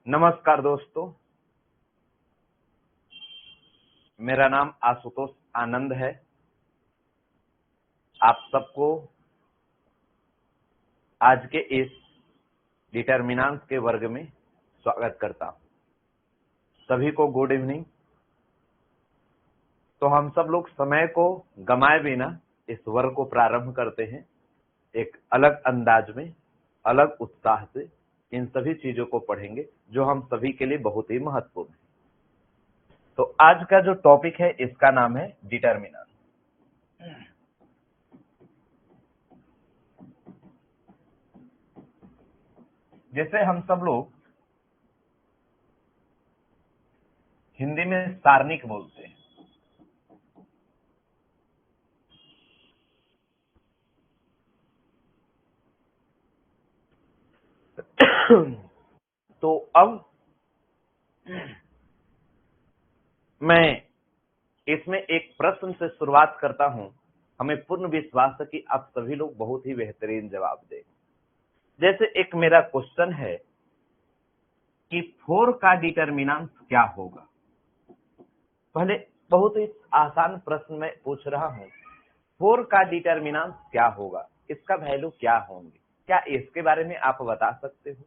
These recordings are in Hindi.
नमस्कार दोस्तों, मेरा नाम आशुतोष आनंद है। आप सबको आज के इस डिटर्मिनेंट्स के वर्ग में स्वागत करता हूं। सभी को गुड इवनिंग। तो हम सब लोग समय को गमाए बिना इस वर्ग को प्रारंभ करते हैं, एक अलग अंदाज में, अलग उत्साह से इन सभी चीजों को पढ़ेंगे जो हम सभी के लिए बहुत ही महत्वपूर्ण है। तो आज का जो टॉपिक है इसका नाम है डिटर्मिनेंट। जैसे हम सब लोग हिंदी में सारणिक बोलते हैं, तो अब मैं इसमें एक प्रश्न से शुरुआत करता हूं। हमें पूर्ण विश्वास है कि आप सभी लोग बहुत ही बेहतरीन जवाब देंगे। जैसे एक मेरा क्वेश्चन है कि 4 का डिटर्मिनेंट क्या होगा। पहले बहुत ही आसान प्रश्न मैं पूछ रहा हूं, 4 का डिटर्मिनेंट क्या होगा, इसका वैल्यू क्या होंगे, क्या इसके बारे में आप बता सकते हो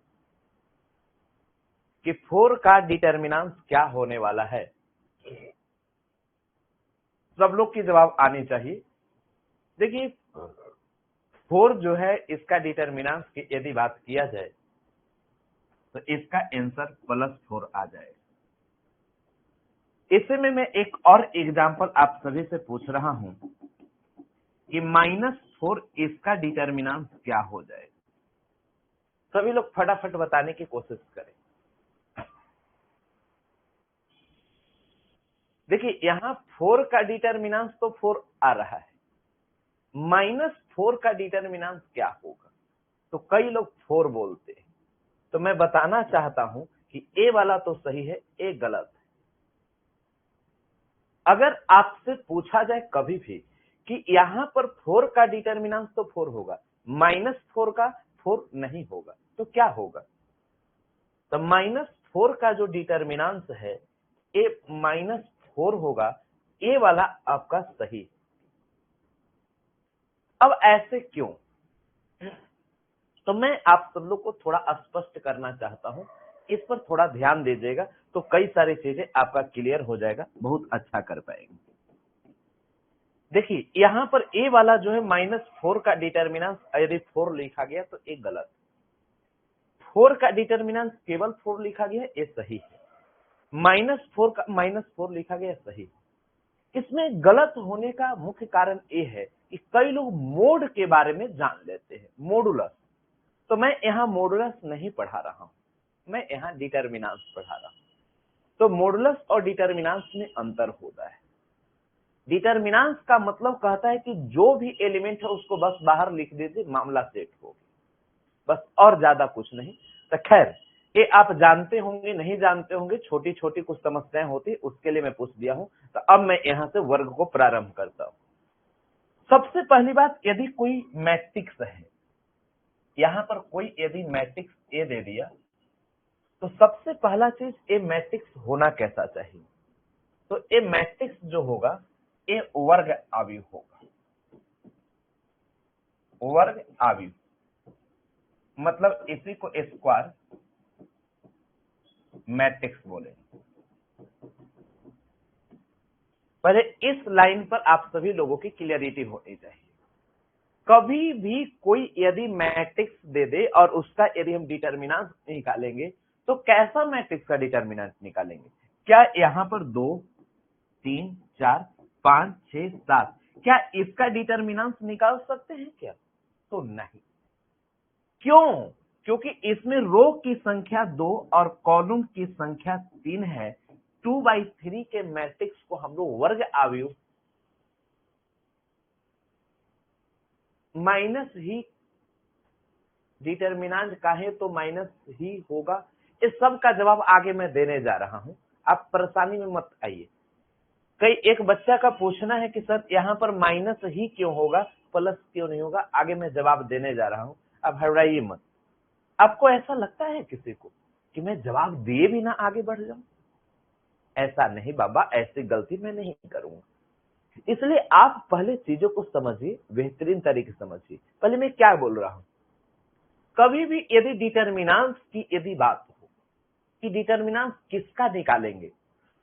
कि 4 का डिटर्मिनेंट क्या होने वाला है। सब लोग की जवाब आनी चाहिए। देखिए 4 जो है इसका डिटर्मिनेंट की यदि बात किया जाए तो इसका आंसर +4 आ जाएगा। इसे में मैं एक और एग्जांपल आप सभी से पूछ रहा हूं कि -4 इसका डिटर्मिनेंट क्या हो जाएगा। सभी लोग फटाफट बताने की कोशिश करें। देखिए यहां 4 का डिटर्मिनेंट तो 4 आ रहा है, -4 का डिटर्मिनेंट क्या होगा। तो कई लोग 4 बोलते हैं, तो मैं बताना चाहता हूं कि ए वाला तो सही है, ए गलत है। अगर आपसे पूछा जाए कभी भी कि यहां पर 4 का डिटर्मिनेंट तो 4 होगा, -4 का 4 नहीं होगा, तो क्या होगा। तो -4 का जो डिटर्मिनेंट है ए -4 होगा, ए वाला आपका सही। अब ऐसे क्यों, तो मैं आप सब लोग को थोड़ा स्पष्ट करना चाहता हूं, इस पर थोड़ा ध्यान दीजिएगा तो कई सारी चीजें आपका क्लियर हो जाएगा, बहुत अच्छा कर पाएंगे। देखिए यहां पर ए वाला जो है -4 का डिटर्मिनेंट यदि 4 लिखा गया तो ए गलत, 4 का डिटर्मिनेंट केवल 4 लिखा गया है, ये सही है। -4 का -4 लिखा गया सही। इसमें गलत होने का मुख्य कारण ये है कि कई लोग मोड के बारे में जान लेते हैं, मॉडुलस। तो मैं यहाँ मॉडुलस नहीं पढ़ा रहा हूं, मैं यहाँ डिटर्मिनेंट्स पढ़ा रहा हूं। तो मॉडुलस और डिटर्मिनेंट्स में अंतर होता है। डिटर्मिनेंट्स का मतलब कहता है कि जो भी एलिमेंट है उसको बस बाहर लिख दीजिए, मामला सेट हो, बस और ज्यादा कुछ नहीं। तो खैर ये आप जानते होंगे, नहीं जानते होंगे, छोटी छोटी कुछ समस्याएं होती, उसके लिए मैं पूछ दिया हूं। तो अब मैं यहां से वर्ग को प्रारंभ करता हूं। सबसे पहली बात, यदि कोई मैट्रिक्स है, यहां पर कोई यदि मैट्रिक्स ए दे दिया तो सबसे पहला चीज ए मैट्रिक्स होना कैसा चाहिए। तो ए मैट्रिक्स जो होगा ए वर्ग आव्यूह होगा। वर्ग आव्यूह मतलब इसी को स्क्वायर मैट्रिक्स बोलेंगे। पहले इस लाइन पर आप सभी लोगों की क्लियरिटी होनी चाहिए। कभी भी कोई यदि मैट्रिक्स दे दे और उसका यदि हम डिटर्मिनेंट निकालेंगे तो कैसा मैट्रिक्स का डिटर्मिनेंट निकालेंगे। क्या यहां पर 2 3 4 5 6 7 क्या इसका डिटर्मिनेंट निकाल सकते हैं क्या। तो नहीं। क्यों, क्योंकि इसमें रो की संख्या 2 और कॉलम की संख्या 3 है। 2/3 के मैट्रिक्स को हम लोग वर्ग आव्यूह माइनस ही डिटर्मिनेंट काहे तो माइनस ही होगा। इस सब का जवाब आगे मैं देने जा रहा हूं, आप परेशानी में मत आइए। कई एक बच्चा का पूछना है कि सर यहां पर माइनस ही क्यों होगा, प्लस क्यों नहीं होगा। आगे मैं जवाब देने जा रहा हूं, अब घबराइए मत। आपको ऐसा लगता है किसी को कि मैं जवाब दिए भी ना आगे बढ़ जाऊं? ऐसा नहीं बाबा, ऐसी गलती मैं नहीं करूंगा। इसलिए आप पहले चीजों को समझिए, बेहतरीन तरीके से समझिए। पहले मैं क्या बोल रहा हूं, कभी भी यदि डिटर्मिनेंट्स की यदि बात हो कि डिटर्मिनेंट्स किसका निकालेंगे,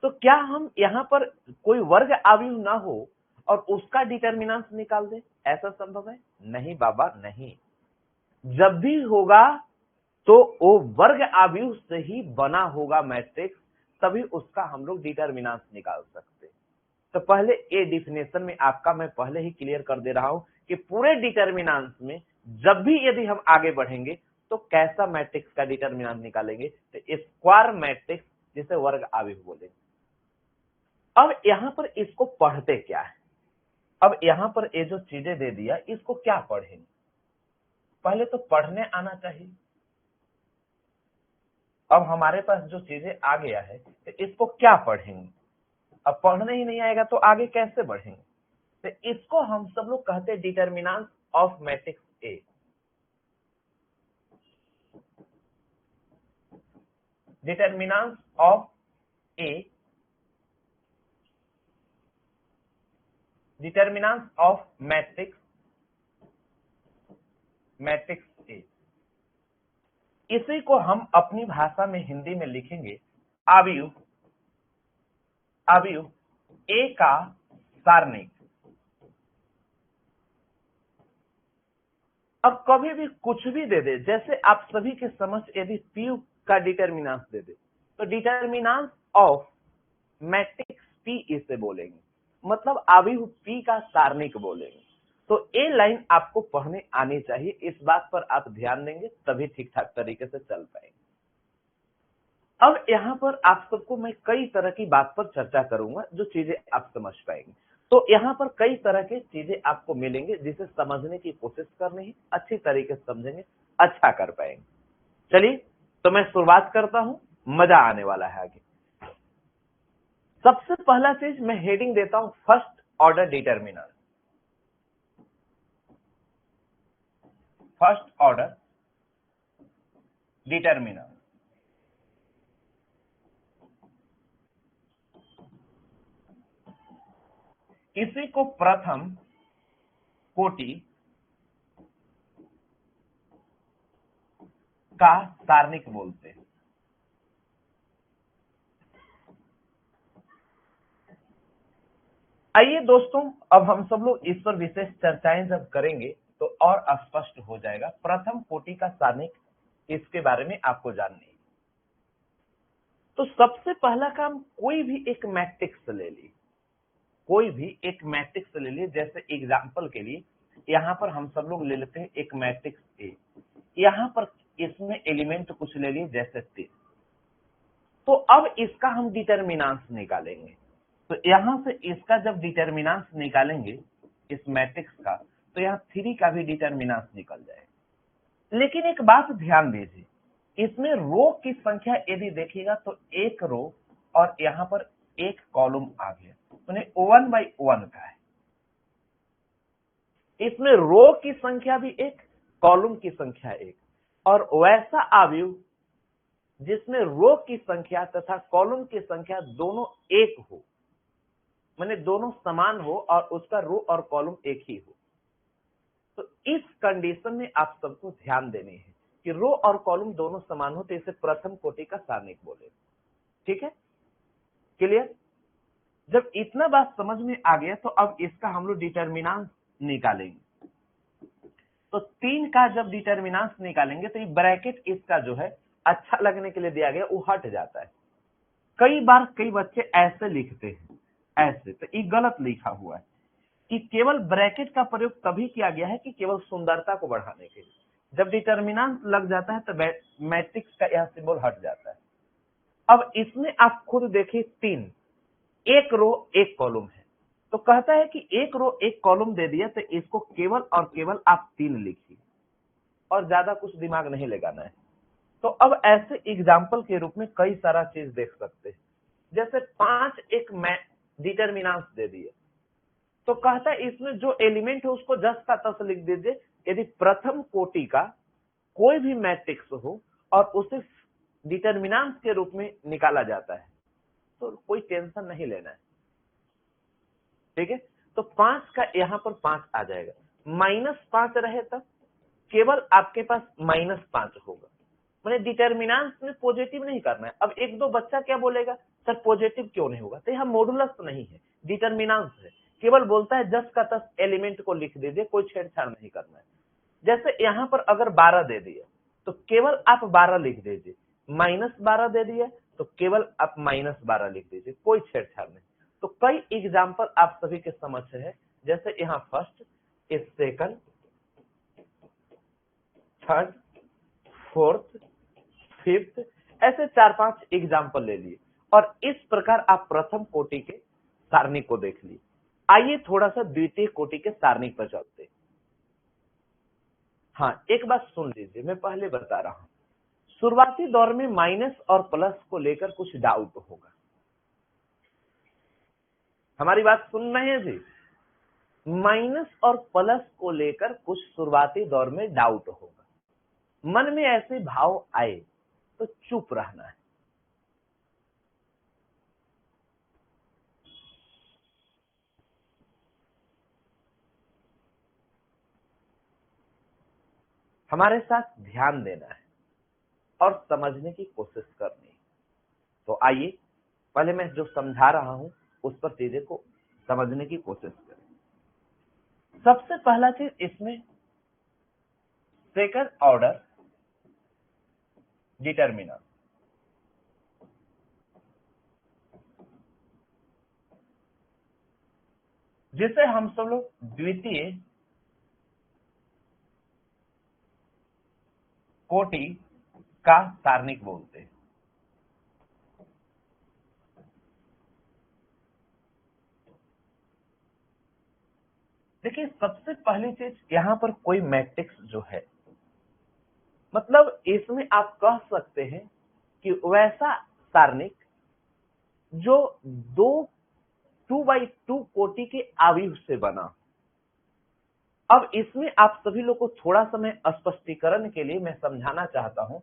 तो क्या हम यहाँ पर कोई वर्ग अवयव ना हो और उसका डिटर्मिनेंट्स निकाल दे? ऐसा संभव है? नहीं बाबा, नहीं। जब भी होगा तो वो वर्ग अवयव से ही बना होगा मैट्रिक्स, तभी उसका हम लोग डिटर्मिनेंट्स निकाल सकते हैं। तो पहले ये डिफिनेशन में आपका मैं पहले ही क्लियर कर दे रहा हूं कि पूरे डिटर्मिनेंट्स में जब भी यदि हम आगे बढ़ेंगे तो कैसा मैट्रिक्स का डिटर्मिनेंट निकालेंगे? तो स्क्वायर मैट्रिक्स, जिसे वर्ग अवयव बोलेंगे। अब यहां पर इसको पढ़ते क्या है? अब यहां पर ये जो चीजें दे दिया, इसको क्या पढ़ेंगे? पहले तो पढ़ने आना चाहिए। अब हमारे पास जो चीजें आ गया है, तो इसको क्या पढ़ेंगे? अब पढ़ने ही नहीं आएगा तो आगे कैसे बढ़ेंगे? तो इसको हम सब लोग कहते हैं determinant of matrix A. Determinant of A, determinant of matrix ए। इसी को हम अपनी भाषा में हिंदी में लिखेंगे अवयव, अवयव ए का सारणिक। अब कभी भी कुछ भी दे दे, जैसे आप सभी के समझ यदि पी का डिटर्मिनेंट दे दे, तो डिटर्मिनेंट ऑफ मैट्रिक्स पी इसे बोलेंगे, मतलब अवयव पी का सारणिक बोलेंगे। तो ये लाइन आपको पढ़ने आनी चाहिए, इस बात पर आप ध्यान देंगे तभी ठीक ठाक तरीके से चल पाएंगे। अब यहाँ पर आप सबको मैं कई तरह की बात पर चर्चा करूंगा, जो चीजें आप समझ पाएंगे। तो यहाँ पर कई तरह के चीजें आपको मिलेंगे, जिसे समझने की कोशिश करनी है, अच्छी तरीके से समझेंगे, अच्छा कर पाएंगे। चलिए, तो मैं शुरुआत करता हूं, मजा आने वाला है आगे। सबसे पहला चीज मैं हेडिंग देता हूं, first order determinant. First order determinant. इसी को प्रथम कोटि का सारणिक बोलते हैं। आइए दोस्तों, अब हम सब लोग इस पर विशेष चर्चाएं जब करेंगे तो और स्पष्ट हो जाएगा। प्रथम कोटि का सारणिक, इसके बारे में आपको जाननी है। तो सबसे पहला काम, कोई भी एक मैट्रिक्स ले ली, कोई भी एक मैट्रिक्स ले लिए। जैसे एग्जांपल के लिए यहाँ पर हम सब लोग ले लेते हैं एक मैट्रिक्स ए। यहाँ पर इसमें एलिमेंट कुछ ले लिए, जैसे 3। तो अब इसका हम डिटर्मिनेंट्स निकालेंगे। तो यहां से इसका जब डिटर्मिनेंट्स निकालेंगे इस मैट्रिक्स का, तो यहाँ 3 का भी डिटर्मिनेंट्स निकल जाएगा। लेकिन एक बात ध्यान दीजिए, इसमें रो की संख्या यदि देखिएगा तो एक रो और यहाँ पर एक कॉलम आ गया, तो 1/1 का है। इसमें रो की संख्या भी एक, कॉलम की संख्या एक, और वैसा अवयव जिसमें रो की संख्या तथा कॉलम की संख्या दोनों एक हो, माने दोनों समान हो और उसका रो और कॉलम एक ही हो। तो इस कंडीशन में आप सबको ध्यान देनी है कि रो और कॉलम दोनों समान हो, तो इसे प्रथम कोटि का सारणिक बोले। ठीक है, क्लियर? जब इतना बात समझ में आ गया, तो अब इसका हम लोग डिटर्मिनेंट निकालेंगे। तो 3 का जब डिटर्मिनेंट निकालेंगे तो ये ब्रैकेट इसका जो है अच्छा लगने के लिए दिया गया, वो हट जाता है। कई बार कई बच्चे ऐसे लिखते हैं, ऐसे, तो ये गलत लिखा हुआ है कि केवल ब्रैकेट का प्रयोग तभी किया गया है कि केवल सुंदरता को बढ़ाने के लिए। जब डिटर्मिनेंट लग जाता है तो मैट्रिक्स का यह सिंबल हट जाता है। अब इसमें आप खुद देखिए, 3, एक रो एक कॉलम है, तो कहता है कि एक रो एक कॉलम दे दिया, तो इसको केवल और केवल आप 3 लिखिए और ज्यादा कुछ दिमाग नहीं लगाना है। तो अब ऐसे एग्जाम्पल के रूप में कई सारा चीज देख सकते हैं। जैसे 5 एक डिटर्मिनेंट दे दिए, तो कहता है इसमें जो एलिमेंट है उसको जस का तस लिख दीजिए। यदि प्रथम कोटि का कोई भी मैट्रिक्स हो और उसे डिटर्मिनेंट के रूप में निकाला जाता है, तो कोई टेंशन नहीं लेना है, ठीक है। तो 5 का यहाँ पर 5 आ जाएगा, -5 रहे तब केवल आपके पास -5 होगा, मैंने डिटर्मिनेंट में पॉजिटिव नहीं करना है। अब एक दो बच्चा क्या बोलेगा, सर पॉजिटिव क्यों नहीं होगा, तो यह मॉडुलस नहीं है, डिटर्मिनेंट है, केवल बोलता है 10 का 10 एलिमेंट को लिख दीजिए, कोई छेड़छाड़ नहीं करना है। जैसे यहाँ पर अगर 12 दे दिया तो केवल आप 12 लिख दीजिए, -12 दे दिया तो केवल आप -12 लिख दीजिए, कोई छेड़छाड़ नहीं। तो कई एग्जाम्पल आप सभी के समझ है, जैसे यहाँ first, second, third, fourth, fifth, ऐसे 4-5 एग्जाम्पल ले लिए और इस प्रकार आप प्रथम कोटि के सारणी को देख लिए। आइए थोड़ा सा द्वितीय कोटि के सारणी पर चलते। हाँ, एक बात सुन लीजिए, मैं पहले बता रहा हूं, शुरुआती दौर में माइनस और प्लस को लेकर कुछ डाउट होगा, हमारी बात सुन रहे हैं जी, माइनस और प्लस को लेकर कुछ शुरुआती दौर में डाउट होगा, मन में ऐसे भाव आए तो चुप रहना है। हमारे साथ ध्यान देना है और समझने की कोशिश करनी है। तो आइए पहले मैं जो समझा रहा हूं उस पर चीजें को समझने की कोशिश करें। सबसे पहला चीज इसमें सेकंड ऑर्डर डिटर्मिनेंट, जिसे हम सब लोग द्वितीय कोटि का सारणिक बोलते हैं। देखिए सबसे पहली चीज यहाँ पर कोई मैट्रिक्स जो है, मतलब इसमें आप कह सकते हैं कि वैसा सारणिक जो 2x2 कोटि के अवयव से बना। अब इसमें आप सभी लोग को थोड़ा सा मैं स्पष्टीकरण के लिए मैं समझाना चाहता हूं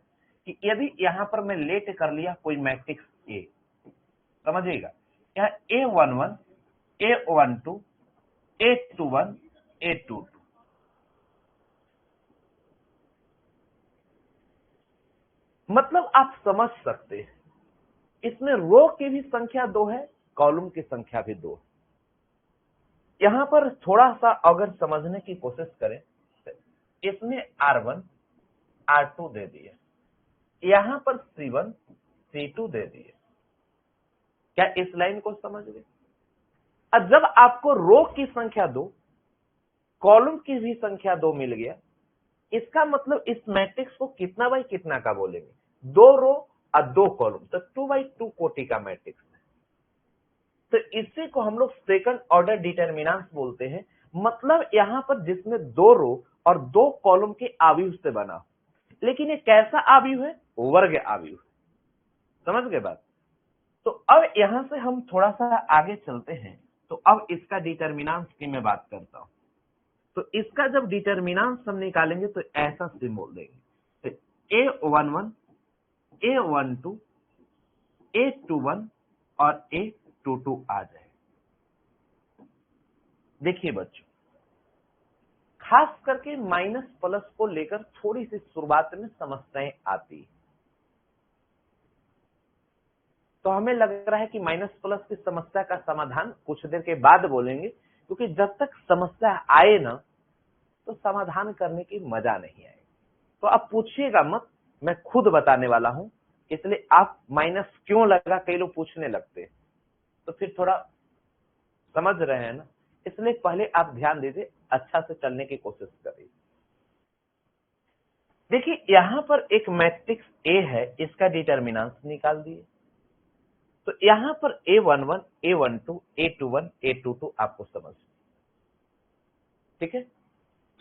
कि यदि यहां पर मैं लेट कर लिया कोई मैट्रिक्स ए, समझिएगा, यहाँ A11, A12, A21, A22, मतलब आप समझ सकते हैं इसमें रो की भी संख्या 2 है, कॉलम की संख्या भी 2 है। यहां पर थोड़ा सा अगर समझने की कोशिश करें, इसमें R1, R2 दे दिए, यहां पर C1, C2 दे दिए। क्या इस लाइन को समझ गए? अब जब आपको रो की संख्या 2, कॉलम की भी संख्या 2 मिल गया, इसका मतलब इस मैट्रिक्स को कितना बाई कितना का बोलेंगे, 2 रो और 2 कॉलम, तो 2x2 कोटि का मैट्रिक्स है। तो इसी को हम लोग सेकंड ऑर्डर डिटर्मिनेंट बोलते हैं, मतलब यहां पर जिसमें 2 रो और 2 कॉलम के अवयव से बना, लेकिन ये कैसा अवयव है, वर्ग अवयव, समझ गए बात। तो अब यहां से हम थोड़ा सा आगे चलते हैं, तो अब इसका डिटर्मिनेंट की मैं बात करता हूं। तो इसका जब डिटर्मिनेंट हम निकालेंगे तो ऐसा सिंबल देंगे, A11, A12, A21 और A22 आ जाए। देखिए बच्चों, खास करके माइनस प्लस को लेकर थोड़ी सी शुरुआत में समस्याएं आती है, तो हमें लग रहा है कि माइनस प्लस की समस्या का समाधान कुछ देर के बाद बोलेंगे, क्योंकि जब तक समस्या आए ना तो समाधान करने की मजा नहीं आएगी। तो आप पूछिएगा मत, मैं खुद बताने वाला हूं, इसलिए आप माइनस क्यों लगा कई लोग पूछने लगते हैं, तो फिर थोड़ा समझ रहे हैं ना, इसलिए पहले आप ध्यान दीजिए, अच्छा से चलने की कोशिश करिए। देखिए यहां पर एक मैट्रिक्स ए है, इसका डिटर्मिनेंट निकाल दिए, तो यहां पर A11, A12, A21, A22 आपको समझ, ठीक है।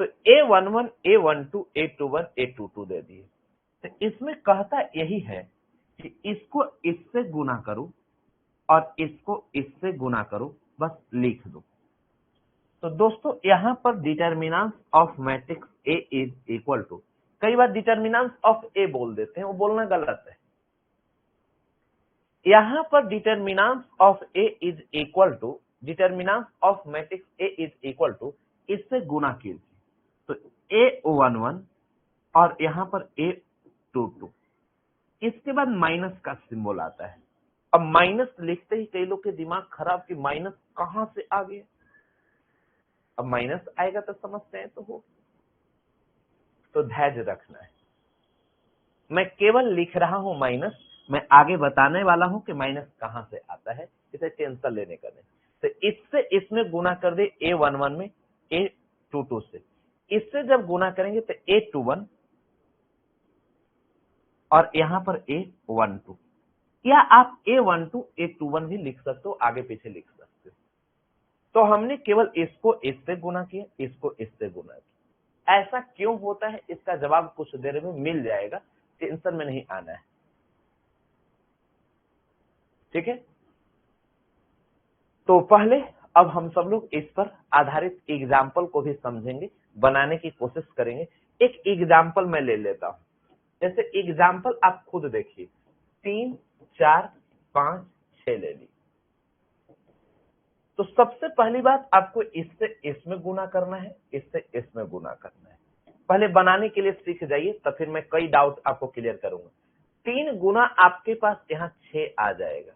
तो A11, A12, A21, A22 दे दिए, तो इसमें कहता यही है कि इसको इससे गुना करो और इसको इससे गुना करो, बस लिख दो। तो दोस्तों यहां पर determinant of matrix A is equal to, कई बार डिटर्मिनेंट ऑफ ए बोल देते हैं, वो बोलना गलत है, यहां पर determinant of A is equal to determinant of matrix A is equal to इससे गुना कीजिए, तो A11 और यहां पर A22, इसके बाद माइनस का सिंबल आता है। अब माइनस लिखते ही कई लोग के दिमाग खराब कि माइनस कहां से आ गया। अब माइनस आएगा तो समझते हैं तो हो, तो धैर्य रखना है। मैं केवल लिख रहा हूं माइनस, मैं आगे बताने वाला हूं कि माइनस कहां से आता है, इसे टेंशन लेने का नहीं। तो इससे इसमें गुना कर दे A11 में A22 से, इससे जब गुना करेंगे तो A21 और यहां पर A12, या आप A12 A21 भी लिख सकते हो, आगे पीछे लिख सकते हो। तो हमने केवल इसको इससे गुना किया, इसको इससे गुना किया। ऐसा क्यों होता है इसका जवाब कुछ देर में मिल जाएगा, टेंशन में नहीं आना है, ठीक है। तो पहले अब हम सब लोग इस पर आधारित एग्जाम्पल को भी समझेंगे, बनाने की कोशिश करेंगे। एक एग्जाम्पल मैं ले लेता हूं, जैसे एग्जाम्पल आप खुद देखिए, 3 4 5 6 ले ली। तो सबसे पहली बात आपको इससे इसमें गुना करना है, इससे इसमें गुना करना है। पहले बनाने के लिए सीख जाइए, तो फिर मैं कई डाउट आपको क्लियर करूंगा। 3 गुना आपके पास यहाँ 6 आ जाएगा,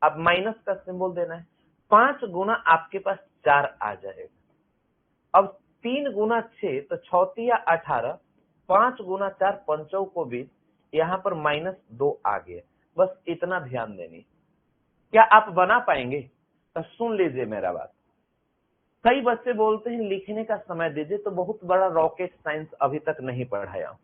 अब माइनस का सिंबल देना है। 5 गुना आपके पास 4 आ जाएगा। अब 3 गुना 6 तो 6 18, 5 गुना 4 पंचों को 20, यहाँ पर -2 आ गया। बस इतना ध्यान देनी। क्या आप बना पाएंगे? तो सुन लीजिए मेरा बात। कई बच्चे बोलते हैं लिखने का समय दीजिए, तो बहुत बड़ा रॉकेट साइंस अभी तक नहीं पढ़ाया।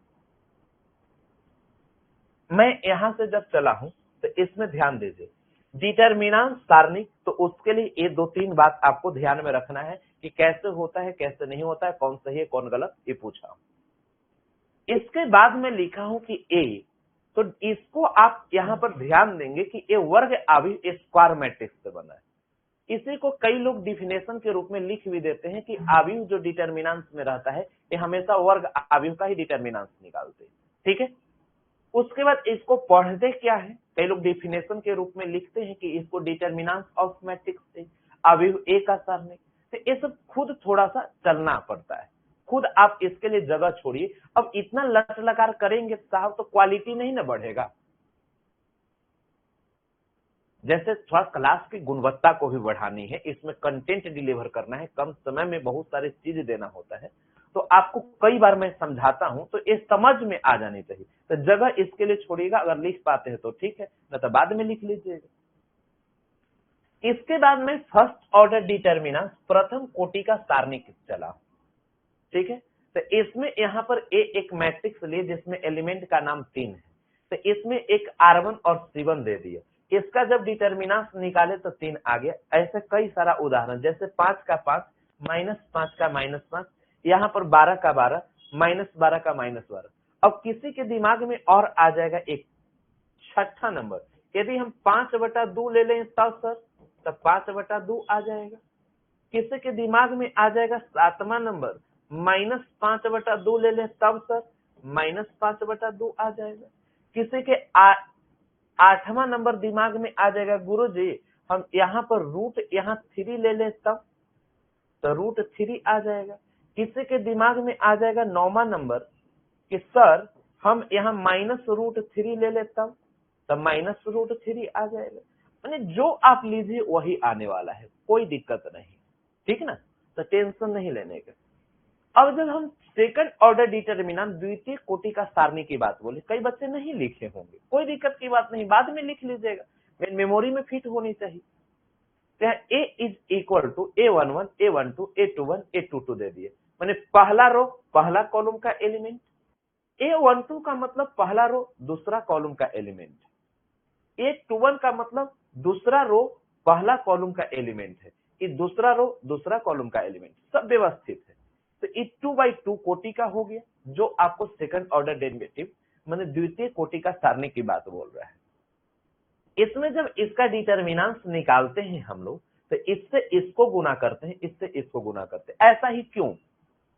मैं यहां से जब चला हूं तो इसमें ध्यान दीजिए, डिटर्मिनेंट सारणी, तो उसके लिए ये 2-3 बात आपको ध्यान में रखना है कि कैसे होता है कैसे नहीं होता है, कौन सही है कौन गलत, ये पूछा। इसके बाद में लिखा हूं कि ए, तो इसको आप यहां पर ध्यान देंगे कि ये वर्ग आव्यूह स्क्वायर मैट्रिक्स से बना है। इसी को कई लोग डिफिनेशन के रूप में लिख भी देते हैं कि आव्यूह जो डिटर्मिनेंट में रहता है ये हमेशा वर्ग आव्यूह का ही डिटर्मिनेंट निकालते हैं, ठीक है। उसके बाद इसको पढ़ते क्या है, कई लोग डिफिनेशन के रूप में लिखते हैं कि इसको डिटर्मिनेंट ऑफ मैट्रिक्स आव्यूह ए का सारणी। तो ये सब खुद थोड़ा सा चलना पड़ता है, खुद आप इसके लिए जगह छोड़िए। अब इतना लट लकार करेंगे साहब तो क्वालिटी नहीं ना बढ़ेगा। जैसे थोड़ा क्लास की गुणवत्ता को भी बढ़ानी है, इसमें कंटेंट डिलीवर करना है, कम समय में बहुत सारी चीज देना होता है, तो आपको कई बार मैं समझाता हूं तो ये समझ में आ जानी चाहिए। तो जगह इसके लिए छोड़िएगा, अगर लिख पाते हैं तो ठीक है, न तो बाद में लिख लीजिएगा। इसके बाद में फर्स्ट ऑर्डर डिटर्मिनेंट प्रथम कोटि का सारणी चला, ठीक है। तो इसमें यहां पर एक मैट्रिक्स लिए जिसमें एलिमेंट का नाम 3 है, तो इसमें एक R1 और C1 दे दिए। इसका जब डिटर्मिनेंट निकाले तो 3 आ गया। ऐसे कई सारा उदाहरण, जैसे 5 का 5, -5 का -5, यहाँ पर 12 का 12, -12 का -12। अब किसी के दिमाग में और आ जाएगा एक छठा नंबर, यदि हम 5/2 ले लें तब सर, तब 5/2 आ जाएगा। किसी के दिमाग में आ जाएगा 7वां नंबर, -5/2 ले लें तब सर, -5/2 आ जाएगा। किसी के 8वां नंबर दिमाग में आ जाएगा, गुरुजी हम यहाँ पर यहाँ 3 ले लें तब, तो √3 आ जाएगा। किसी के दिमाग में आ जाएगा 9वां नंबर कि सर हम यहाँ -√3 ले लें तब -√3 आ जाएगा। यानी जो आप लीजिए वही आने वाला है, कोई दिक्कत नहीं, ठीक ना। तो टेंशन नहीं लेने का। अब जब हम सेकंड ऑर्डर डिटर्मिनेंट द्वितीय कोटि का सारणी की बात बोले, कई बच्चे नहीं लिखे होंगे, कोई दिक्कत की बात नहीं, बाद में लिख लीजिएगा, मेमोरी में फिट होनी चाहिए। A is equal to A11 A12 A21 A22 दे दिए, मैंने पहला रो पहला कॉलम का एलिमेंट, A12 का मतलब पहला रो दूसरा कॉलम का एलिमेंट, A21 का मतलब दूसरा रो पहला कॉलम का एलिमेंट है, ये दूसरा रो दूसरा कॉलम का एलिमेंट, सब व्यवस्थित है। तो ये 2/2 कोटि का हो गया, जो आपको सेकंड ऑर्डर डेरिवेटिव मैंने द्वितीय कोटि का सारणी की बात बोल रहा है। इसमें जब इसका डिटर्मिनेंट निकालते हैं हम लोग, तो इससे इसको गुना करते हैं, इससे इसको गुना करते हैं। ऐसा ही क्यों,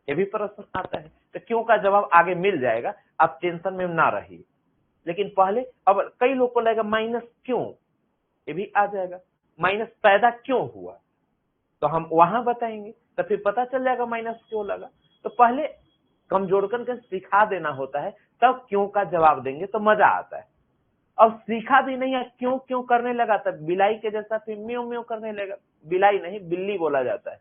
ये भी प्रश्न आता है। तो क्यों का जवाब आगे मिल जाएगा, आप टेंशन में ना रहिए। लेकिन पहले, अब कई लोग को लगेगा माइनस क्यों, ये भी आ जाएगा। माइनस पैदा क्यों हुआ तो हम वहां बताएंगे, तो फिर पता चल जाएगा माइनस क्यों लगा। तो पहले कमजोर करके सिखा देना होता है, तब क्यों का जवाब देंगे तो मजा आता है। अब सीखा भी नहीं है, क्यों क्यों करने लगा, तब बिलाई के जैसा फिर म्यू म्यू करने लगा। बिलाई नहीं बिल्ली बोला जाता है।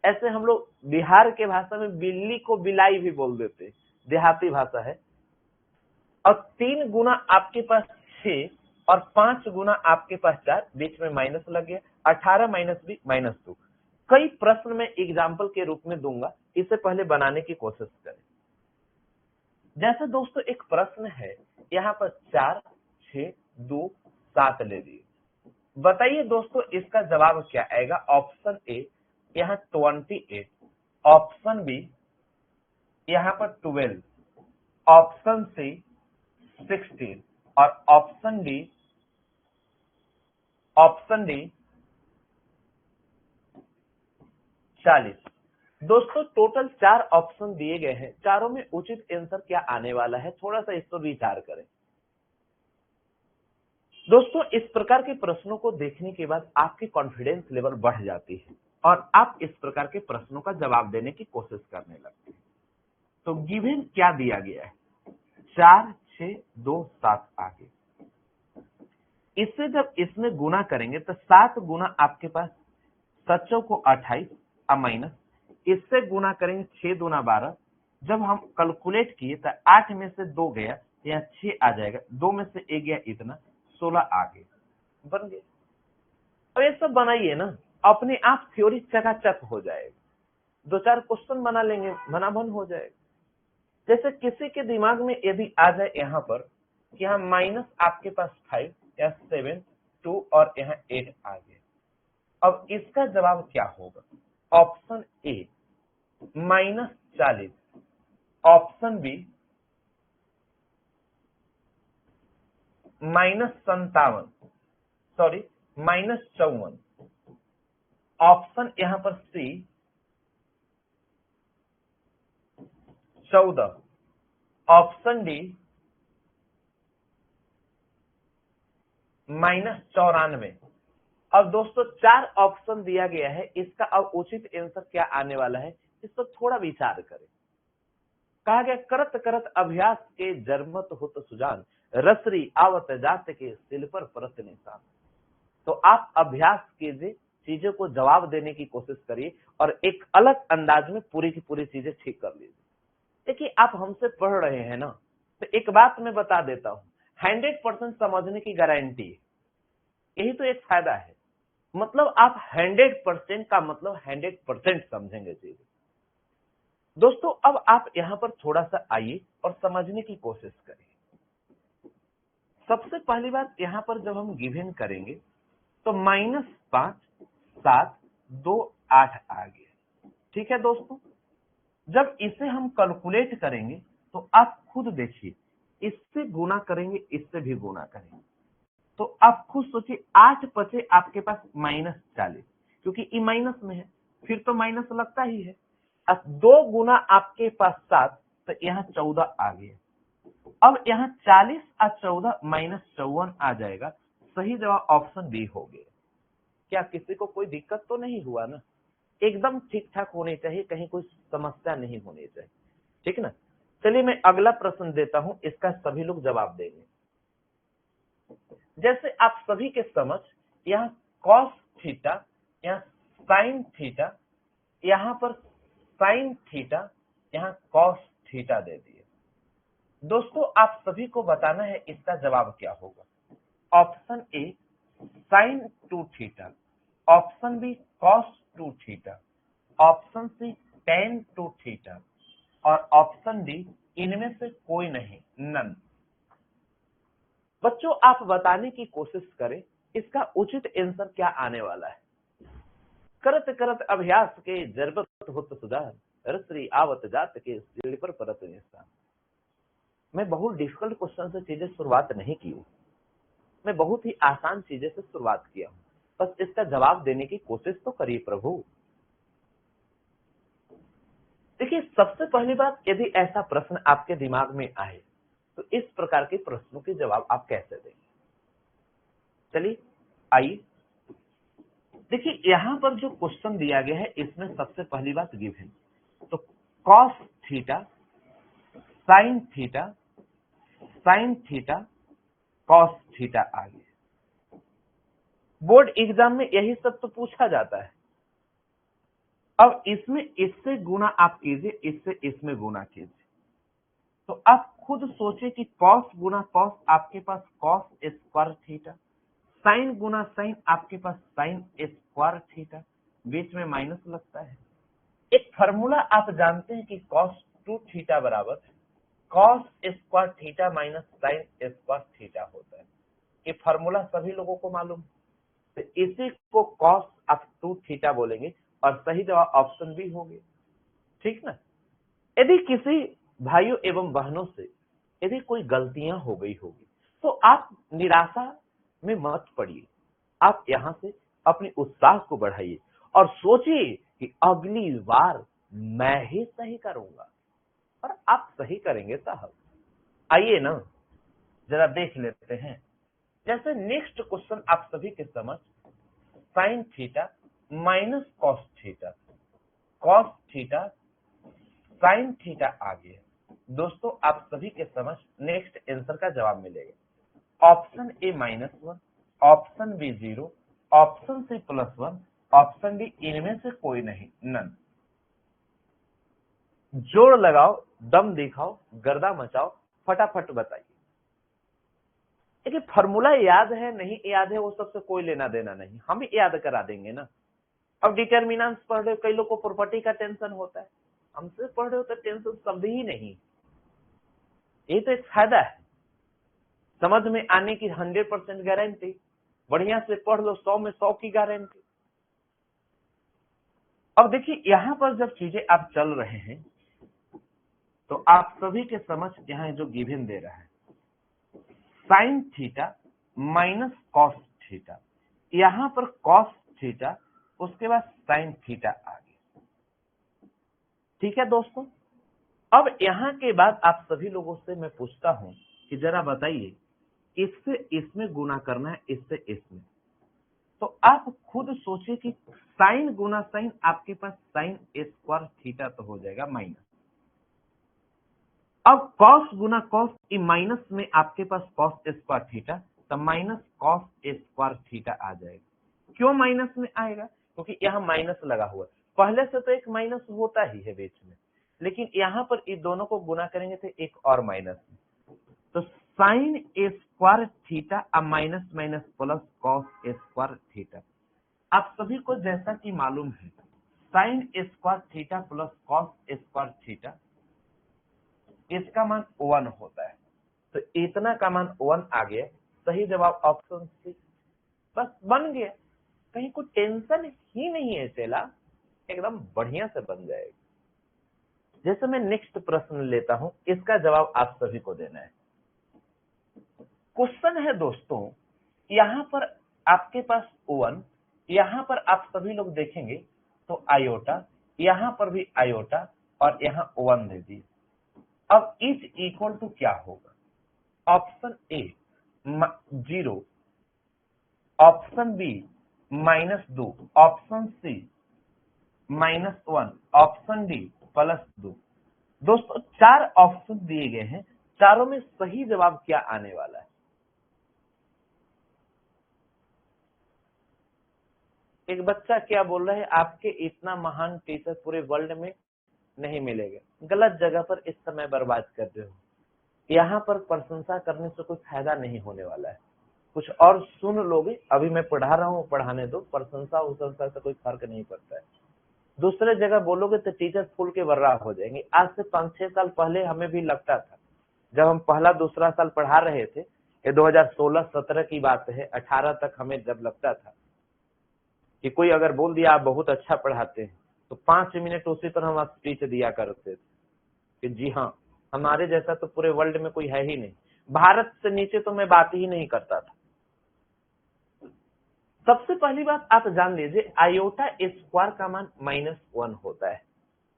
ऐसे हम लोग बिहार के भाषा में बिल्ली को बिलाई भी बोल देते, देहाती भाषा है। और 3 गुना आपके पास 6 और 5 गुना आपके पास 4, बीच में माइनस लग गया, 18 माइनस बी माइनस 2। कई प्रश्न में एग्जाम्पल के रूप में दूंगा, इससे पहले बनाने की कोशिश करें। जैसे दोस्तों एक प्रश्न है, यहाँ पर 4, 6, 2, 7 ले लिए। बताइए दोस्तों इसका जवाब क्या आएगा। ऑप्शन ए यहाँ 28, ऑप्शन बी यहाँ पर 12, ऑप्शन सी 16 और ऑप्शन डी 40। दोस्तों टोटल 4 ऑप्शन दिए गए हैं, चारों में उचित आंसर क्या आने वाला है, थोड़ा सा इस पर विचार करें। दोस्तों इस प्रकार के प्रश्नों को देखने के बाद आपकी कॉन्फिडेंस लेवल बढ़ जाती है और आप इस प्रकार के प्रश्नों का जवाब देने की कोशिश करने लगते हैं। तो गिवन क्या दिया गया है, 4, 6, 2, 7 आगे। इससे जब इसमें गुना करेंगे तो 7 गुना आपके पास 7 को 28 माइनस, इससे गुना करेंगे 6 दूना 12। जब हम कैलकुलेट किए तो 8 में से 2 गया, यहाँ 6 आ जाएगा, 2 में से 1 गया, इतना 16 आगे बन गया। अब ये सब बनाइए ना, अपने आप थ्योरी चकाचक हो जाएगा। 2-4 क्वेश्चन बना लेंगे, मनाभन हो जाएगा। जैसे किसी के दिमाग में यदि आ जाए यहाँ पर कि यहाँ माइनस आपके पास 5 या 7, 2 और यहाँ 8 आ गया, अब इसका जवाब क्या होगा। Option A -40, option B -57, sorry -54, option यहाँ पर सी 14, ऑप्शन डी -94। अब दोस्तों 4 ऑप्शन दिया गया है, इसका अब उचित आंसर क्या आने वाला है, इस पर थोड़ा विचार करें। कहा गया करत करत अभ्यास के जरमत होत सुजान, रसरी आवत जात के सिल पर परत निशान। तो आप अभ्यास कीजिए, चीजों को जवाब देने की कोशिश करिए और एक अलग अंदाज में पूरी की पूरी चीजें ठीक कर लीजिए। देखिए आप हमसे पढ़ रहे हैं ना, तो एक बात मैं बता देता हूं, 100% समझने की गारंटी है, यही तो एक फायदा है। मतलब आप 100% का मतलब 100% समझेंगे चीजें। दोस्तों अब आप यहां पर थोड़ा सा आइए और समझने की कोशिश करिए। सबसे पहली बात यहां पर जब हम गिवन करेंगे तो -5, 7, 2, 8 आ गया। ठीक है दोस्तों, जब इसे हम कैलकुलेट करेंगे तो आप खुद देखिए, इससे गुना करेंगे, इससे भी गुना करेंगे, तो आप खुद सोचिए 8 बचे आपके पास -40, क्योंकि ई माइनस में है, फिर तो माइनस लगता ही है। अब 2 गुना आपके पास 7, तो यहाँ 14 आ गया। अब यहाँ 40 और 14 -54 आ जाएगा। सही जवाब ऑप्शन बी हो गया। क्या किसी को कोई दिक्कत तो नहीं हुआ ना, एकदम ठीक ठाक होनी चाहिए, कहीं कोई समस्या नहीं होनी चाहिए, ठीक ना। चलिए मैं अगला प्रश्न देता हूं, इसका सभी लोग जवाब देंगे। जैसे आप सभी के समझ यहाँ कॉस थीटा, यहाँ साइन थीटा, यहाँ पर साइन थीटा, यहाँ कॉस थीटा दे दिए। दोस्तों आप सभी को बताना है इसका जवाब क्या होगा। Option A sine 2 theta, option B cos 2 theta, option C tan 2 theta और ऑप्शन डी इनमें से कोई नहीं, नन। बच्चों आप बताने की कोशिश करें इसका उचित आंसर क्या आने वाला है। करत करत अभ्यास के जरबत होत सुधार, रसरी आवत जात के सीढ़ी पर परत निशान। मैं बहुत डिफिकल्ट क्वेश्चन से चीजें शुरुआत नहीं की हूं, मैं बहुत ही आसान चीजें से शुरुआत किया हूं, बस इसका जवाब देने की कोशिश तो करिए प्रभु। देखिए सबसे पहली बात, यदि ऐसा प्रश्न आपके दिमाग में आए तो इस प्रकार के प्रश्नों के जवाब आप कैसे देंगे। चलिए आइए देखिए, यहां पर जो क्वेश्चन दिया गया है इसमें सबसे पहली बात गिवन, तो cos theta sine theta sine theta cos theta आ गया। बोर्ड एग्जाम में यही सब तो पूछा जाता है। अब इसमें इससे गुना आप कीजिए, इससे इसमें गुना कीजिए, तो आप खुद सोचे कि कॉस गुना कॉस आपके पास कॉस स्क्वायर थीटा, साइन गुना साइन आपके पास साइन स्क्वायर थीटा, बीच में माइनस लगता है। एक फार्मूला आप जानते हैं कि कॉस 2 थीटा बराबर cos square theta minus sine square theta होता है। ये फार्मूला सभी लोगों को मालूम है, तो इसी को कॉस ऑफ 2 थीटा बोलेंगे और सही जवाब ऑप्शन बी होगी, ठीक ना। यदि किसी भाइयों एवं बहनों से यदि कोई गलतियां हो गई होगी तो आप निराशा में मत पड़िए, आप यहां से अपने उत्साह को बढ़ाइए और सोचिए कि अगली बार मैं ही सही करूंगा, और आप सही करेंगे साहब। आइए ना जरा देख लेते हैं। जैसे नेक्स्ट क्वेश्चन आप सभी के समझ sine theta minus cos theta, cos theta sine theta आ गया। दोस्तों आप सभी के समझ नेक्स्ट आंसर का जवाब मिलेगा option A -1, option B 0, option C +1, option D इनमें से कोई नहीं, नन। जोर लगाओ, दम दिखाओ, गर्दा मचाओ, फटाफट बताइए। देखिए फॉर्मूला याद है नहीं याद है वो सबसे कोई लेना देना नहीं, हम याद करा देंगे ना। अब डिटर्मिनेंट्स पढ़ रहे हो, कई लोग को प्रॉपर्टी का टेंशन होता है, हमसे पढ़ रहे हो तो टेंशन शब्द ही नहीं। ये तो एक फायदा है, समझ में आने की 100% गारंटी, बढ़िया से पढ़ लो 100 में 100 की गारंटी। अब देखिए यहां पर जब चीजें आप चल रहे हैं तो आप सभी के समझ यहां जो गिवन दे रहा है sign theta minus cos theta, यहां पर कॉस थीटा उसके बाद साइन थीटा आ गया, ठीक है दोस्तों। अब यहां के बाद आप सभी लोगों से मैं पूछता हूं कि जरा बताइए इससे इसमें गुना करना है, इससे इसमें, तो आप खुद सोचिए कि साइन गुना साइन आपके पास साइन स्क्वायर थीटा तो हो जाएगा माइनस, अब कॉस गुना कॉस माइनस में आपके पास कॉस स्क्वायर थीटा, तो माइनस कॉस स्क्वायर थीटा आ जाएगा। क्यों माइनस में आएगा? क्योंकि यहाँ माइनस लगा हुआ है, पहले से तो एक माइनस होता ही है बीच में, लेकिन यहाँ पर इन दोनों को गुना करेंगे तो एक और माइनस, तो साइन स्क्वायर थीटा अब minus minus plus cos square theta. आप सभी को जैसा कि मालूम है sine square theta plus cos square theta इसका मान 1 होता है, तो इतना का मान 1 आ गया, सही जवाब ऑप्शन सी, बस बन गया, कहीं कोई टेंशन ही नहीं है चला, एकदम बढ़िया से बन जाएगा। जैसे मैं नेक्स्ट प्रश्न लेता हूं, इसका जवाब आप सभी को देना है। क्वेश्चन है दोस्तों, यहां पर आपके पास 1, यहां पर आप सभी लोग देखेंगे तो आयोटा, यहां पर भी आयोटा और यहां 1 दे दी। अब इज इक्वल टू क्या होगा? Option A 0, option B -2, option C -1, option D +2। दोस्तों 4 ऑप्शन दिए गए हैं, चारों में सही जवाब क्या आने वाला है? एक बच्चा क्या बोल रहा है, आपके इतना महान टीचर पूरे वर्ल्ड में नहीं मिलेगा। गलत जगह पर इस समय बर्बाद कर रहे हो, यहाँ पर प्रशंसा करने से कोई फायदा नहीं होने वाला है, कुछ और सुन लोगे। अभी मैं पढ़ा रहा हूँ, पढ़ाने दो, प्रशंसा उशंसा से कोई फर्क नहीं पड़ता है। दूसरे जगह बोलोगे तो टीचर फूल के वर्रा हो जाएंगे। आज से 5-6 साल पहले हमें भी लगता था, जब हम पहला दूसरा साल पढ़ा रहे थे, ये 2016-17 की बात है, 18 तक हमें जब लगता था कि कोई अगर बोल दिया आप बहुत अच्छा पढ़ाते हैं, तो 5 मिनट उसी पर हम स्पीच दिया करते थे कि जी हाँ, हमारे जैसा तो पूरे वर्ल्ड में कोई है ही नहीं, भारत से नीचे तो मैं बात ही नहीं करता था। सबसे पहली बात आप जान लीजिए, आयोटा स्क्वायर का मान -1 होता है,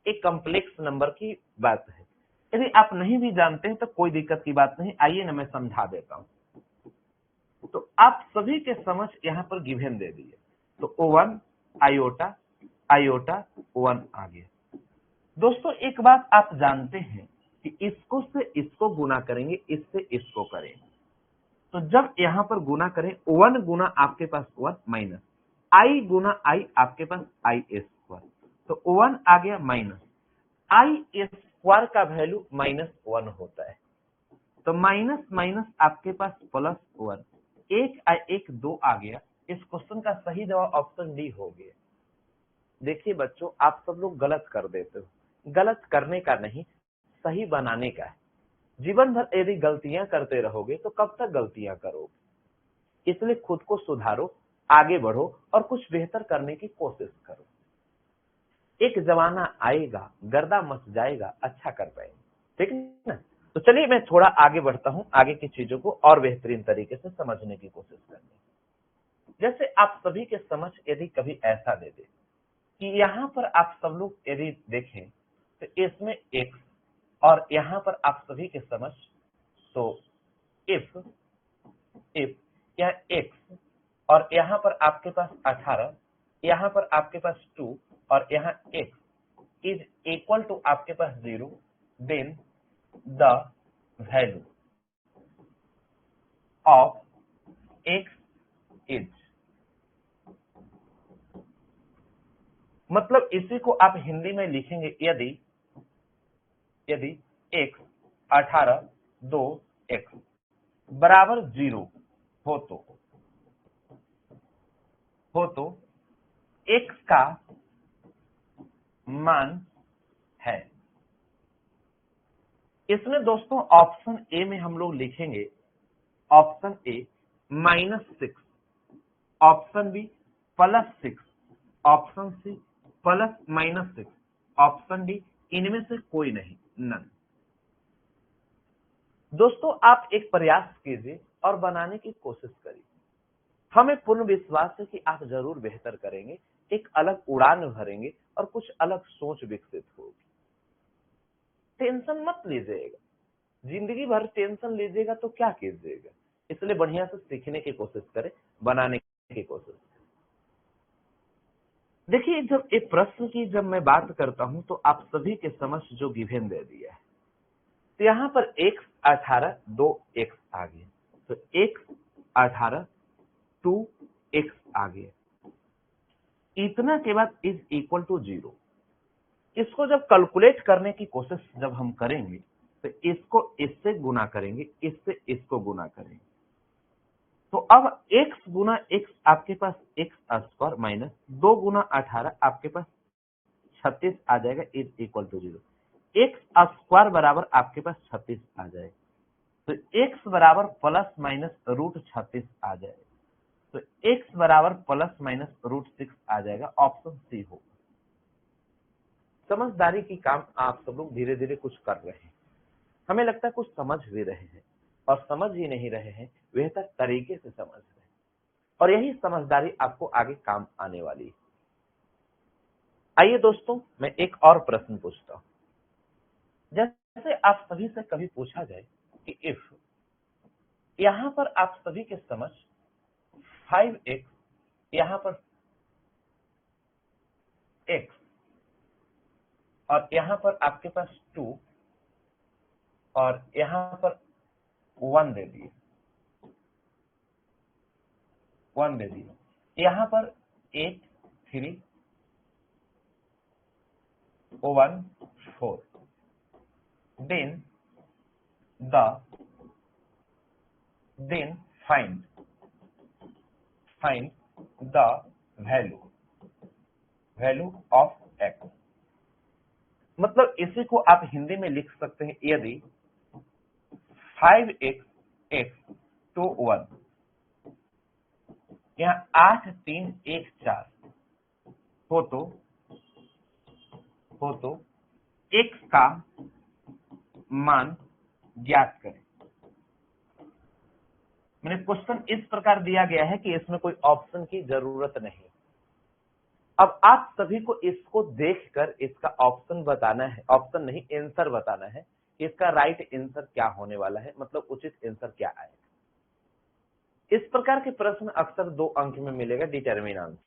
एक कॉम्प्लेक्स नंबर की बात है। यदि आप नहीं भी जानते हैं तो कोई दिक्कत की बात नहीं, आइए ना मैं समझा देता हूं। तो आप सभी के समझ यहाँ पर गिवन दे दिए, तो O1 आयोटा आयोटा 1 आ गया। दोस्तों एक बात आप जानते हैं कि इसको से इसको गुना करेंगे, इससे इसको करेंगे, तो जब यहां पर गुना करें 1 गुना आपके पास 1 माइनस आई गुना आई आपके पास आई स्क्वायर, तो 1 आ गया माइनस आई स्क्वायर का वैल्यू -1 होता है, तो माइनस माइनस आपके पास +1, एक एक 2 आ गया। इस क्वेश्चन का सही जवाब ऑप्शन डी हो गया। देखिए बच्चों आप सब लोग गलत कर देते हो, गलत करने का नहीं सही बनाने का है। जीवन भर यदि गलतियां करते रहोगे तो कब तक गलतियां करोगे, इसलिए खुद को सुधारो, आगे बढ़ो और कुछ बेहतर करने की कोशिश करो। एक जमाना आएगा, गर्दा मच जाएगा, अच्छा कर पाएंगे, ठीक है ना। तो चलिए मैं थोड़ा आगे बढ़ता हूं, आगे की चीजों को और बेहतरीन तरीके से समझने की कोशिश करनी। जैसे आप सभी के समझ यदि कभी ऐसा दे दे कि यहाँ पर आप सब लोग यदि देखें तो इसमें x और यहाँ पर आप सभी के समझ, तो इफ यह x और यहाँ पर आपके पास 18, यहाँ पर आपके पास 2 और यहाँ x इज इक्वल टू आपके पास 0, then the value of x is, मतलब इसी को आप हिंदी में लिखेंगे, यदि x 18 2 x बराबर 0 हो तो x का मान है। इसमें दोस्तों ऑप्शन ए में हम लोग लिखेंगे, option A -6, option B +6, option C +-6, option D इनमें से कोई नहीं, नन। दोस्तों आप एक प्रयास कीजिए और बनाने की कोशिश करिए, हमें पूर्ण विश्वास है कि आप जरूर बेहतर करेंगे, एक अलग उड़ान भरेंगे और कुछ अलग सोच विकसित होगी। टेंशन मत लीजिएगा, जिंदगी भर टेंशन लीजिएगा तो क्या कीजिएगा, इसलिए बढ़िया से सीखने की कोशिश करें, बनाने की कोशिश करें। देखिए जब एक प्रश्न की जब मैं बात करता हूं तो आप सभी के समझ जो गिवन दे दिया है, तो यहाँ पर x 18 2x आ गया, तो x 18 2x आ गया, इतना के बाद इज इक्वल टू 0। इसको जब कैलकुलेट करने की कोशिश जब हम करेंगे तो इसको इससे गुना करेंगे, इससे इसको गुना करेंगे, तो अब x गुना x आपके पास x स्क्वायर माइनस 2 गुना 18 आपके पास 36 आ जाएगा, is equal to 0। x square बराबर आपके पास 36 आ जाएगा, तो x बराबर ±√36 आ जाएगा, तो x बराबर ±√6 आ जाएगा, ऑप्शन सी होगा। समझदारी की काम आप सब लोग धीरे धीरे कुछ कर रहे हैं, हमें लगता है कुछ समझ भी रहे हैं, और समझ ही नहीं रहे हैं, बेहतर तरीके से समझ रहे हैं, और यही समझदारी आपको आगे काम आने वाली है। आइए दोस्तों मैं एक और प्रश्न पूछता हूं, जैसे आप सभी से कभी पूछा जाए कि इफ यहां पर आप सभी के समझ 5x यहां पर x और यहां पर आपके पास 2 और यहां पर 1 दे दिए, यहां पर 8 3 1 4, then find the value of x। मतलब इसी को आप हिंदी में लिख सकते हैं, यदि 5x x to 1, यहाँ 8 3 1 4 हो तो x का मान ज्ञात करें। मैंने क्वेश्चन इस प्रकार दिया गया है कि इसमें कोई ऑप्शन की जरूरत नहीं। अब आप सभी को इसको देखकर इसका ऑप्शन बताना है, ऑप्शन नहीं आंसर बताना है, इसका राइट आंसर क्या होने वाला है, मतलब उचित आंसर क्या आएगा। इस प्रकार के प्रश्न अक्सर 2 अंक में मिलेगा डिटर्मिनेंट।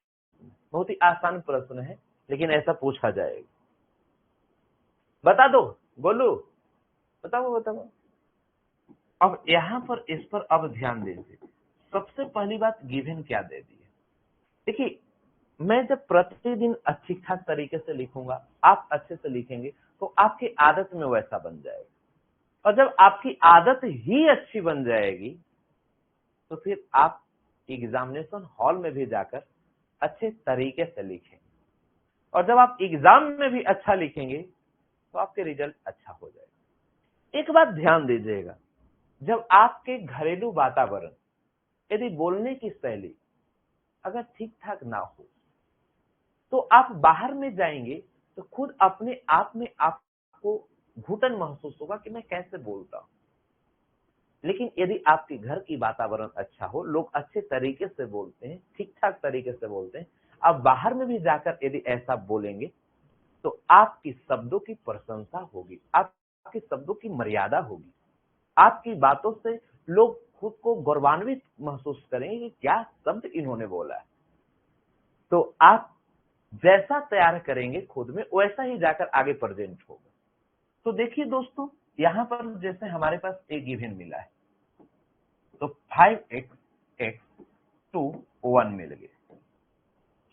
बहुत ही आसान प्रश्न है, लेकिन ऐसा पूछा जाएगा। बता दो गोलू, बताओ। अब यहां पर इस पर अब ध्यान दीजिए। सबसे पहली बात, गिवन क्या दे दी है। देखिए, मैं जब प्रतिदिन ठीक ठाक तरीके से लिखूंगा, आप अच्छे से लिखेंगे, तो आपकी आदत में वैसा बन जाएगा। और जब आपकी आदत ही अच्छी बन जाएगी, तो फिर आप एग्जामिनेशन हॉल में भी जाकर अच्छे तरीके से लिखेंगे। और जब आप एग्जाम में भी अच्छा लिखेंगे, तो आपके रिजल्ट अच्छा हो जाएगा। एक बात ध्यान दीजिएगा, जब आपके घरेलू वातावरण, यदि बोलने की शैली अगर ठीक ठाक ना हो, तो आप बाहर में जाएंगे तो खुद अपने आप में आपको घुटन महसूस होगा कि मैं कैसे बोलता हूं। लेकिन यदि आपके घर की वातावरण अच्छा हो, लोग अच्छे तरीके से बोलते हैं, ठीक ठाक तरीके से बोलते हैं, आप बाहर में भी जाकर यदि ऐसा बोलेंगे, तो आपकी शब्दों की प्रशंसा होगी, आपके शब्दों की मर्यादा होगी, आपकी बातों से लोग खुद को गौरवान्वित महसूस करेंगे कि क्या शब्द इन्होंने बोला है। तो आप जैसा तैयार करेंगे खुद में, वैसा ही जाकर आगे प्रेजेंट होगा। तो देखिए दोस्तों, यहां पर जैसे हमारे पास एक गिवन मिला है, तो 5x 2 1 मिल गया।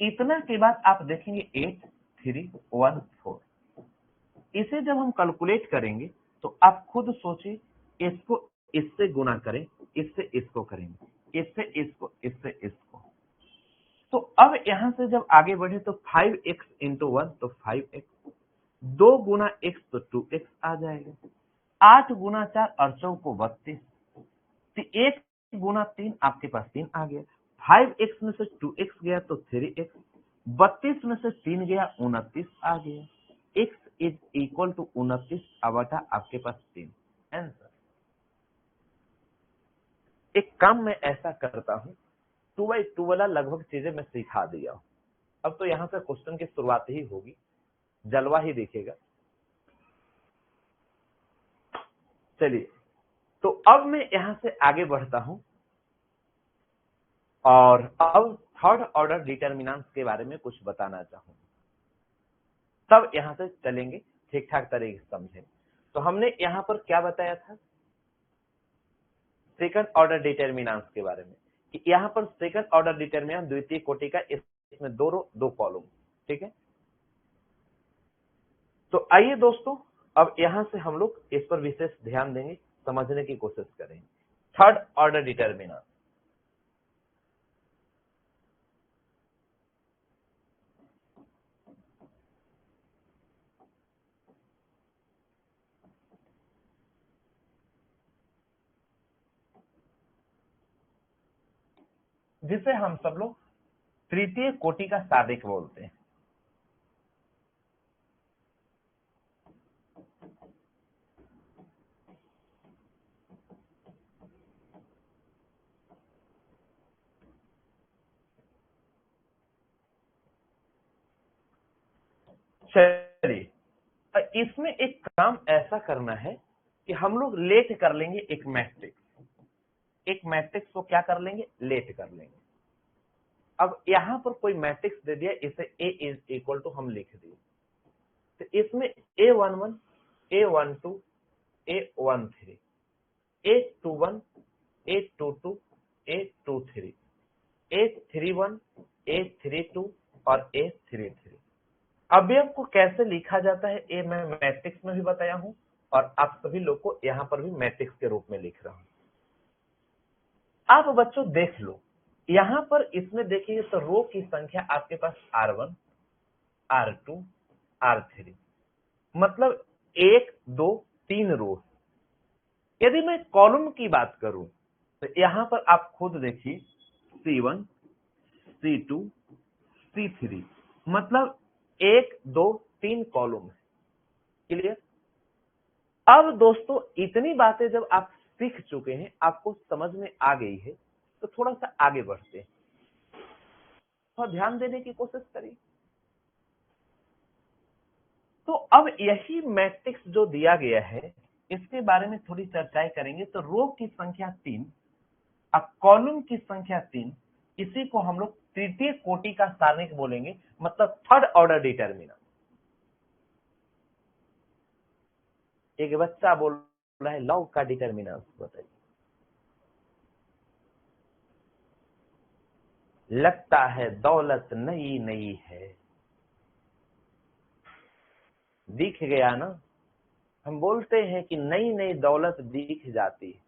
इतना के बाद आप देखेंगे 8 3 1 4। इसे जब हम कैलकुलेट करेंगे, तो आप खुद सोचिए, इसको इससे गुना करें, इससे इसको करेंगे, इससे इसको। तो अब यहां से जब आगे बढ़े, तो 5x इंटू 1 तो 5x, 2 गुना x तो 2x आ जाएगा, 8 गुना 4 अड़चौ को 32, 1 गुना 3 आपके पास 3 आ गया, 5x में से 2x गया तो 3x, 32 में से 3 गया 29 आ गया, x इज इक्वल टू 29 बटा आपके पास 3 आंसर। एक काम मैं ऐसा करता हूं, 2x2 वाला लगभग चीजें मैं सिखा दिया हूं। अब तो यहां से क्वेश्चन की शुरुआत ही होगी, जलवा ही दिखेगा। चलिए, तो अब मैं यहां से आगे बढ़ता हूं और अब थर्ड ऑर्डर डिटर्मिनेंट्स के बारे में कुछ बताना चाहूंगा। तब यहां से चलेंगे, ठीक ठाक तरीके से समझें। तो हमने यहां पर क्या बताया था सेकंड ऑर्डर डिटर्मिनेंट्स के बारे में, कि यहां पर सेकंड ऑर्डर डिटर्मिनेंट द्वितीय कोटि का, इसमें 2 रो 2 कॉलम, ठीक है। तो आइए दोस्तों, अब यहां से हम लोग इस पर विशेष ध्यान देंगे, समझने की कोशिश करेंगे। थर्ड ऑर्डर डिटर्मिनेंट, जिसे हम सब लोग तृतीय कोटि का सादिक बोलते हैं। चलिए, इसमें एक काम ऐसा करना है कि हम लोग लेट कर लेंगे एक मैट्रिक्स को क्या कर लेंगे, लेट कर लेंगे। अब यहां पर कोई मैट्रिक्स दे दिया, इसे A इज इक्वल टू हम लिख दिए, तो इसमें A11 A12 A13 A21 A22 A23 A31 A32 और A33। अवयव को कैसे लिखा जाता है, ये मैं मैट्रिक्स में भी बताया हूं, और आप सभी लोग को यहां पर भी मैट्रिक्स के रूप में लिख रहा हूं। आप बच्चों देख लो, यहां पर इसमें देखिए तो रो की संख्या आपके पास R1 R2 R3, मतलब 1 2 3 रो। यदि मैं कॉलम की बात करूं, तो यहां पर आप खुद देखिए C1 C2 C3, मतलब 1 2 3 कॉलम है। क्लियर। अब दोस्तों, इतनी बातें जब आप सीख चुके हैं, आपको समझ में आ गई है, तो थोड़ा सा आगे बढ़ते हैं, थोड़ा ध्यान देने की कोशिश करिए। तो अब यही मैट्रिक्स जो दिया गया है, इसके बारे में थोड़ी चर्चाएं करेंगे। तो रो की संख्या 3, अब कॉलम की संख्या 3, इसी को हम लोग तृतीय कोटि का सारणिक बोलेंगे, मतलब थर्ड ऑर्डर डिटर्मिनेंट। एक बच्चा बोल रहा है लव का डिटर्मिनेंट बताइए। लगता है दौलत नई नई है। दिख गया ना, हम बोलते हैं कि नई नई दौलत दिख जाती है।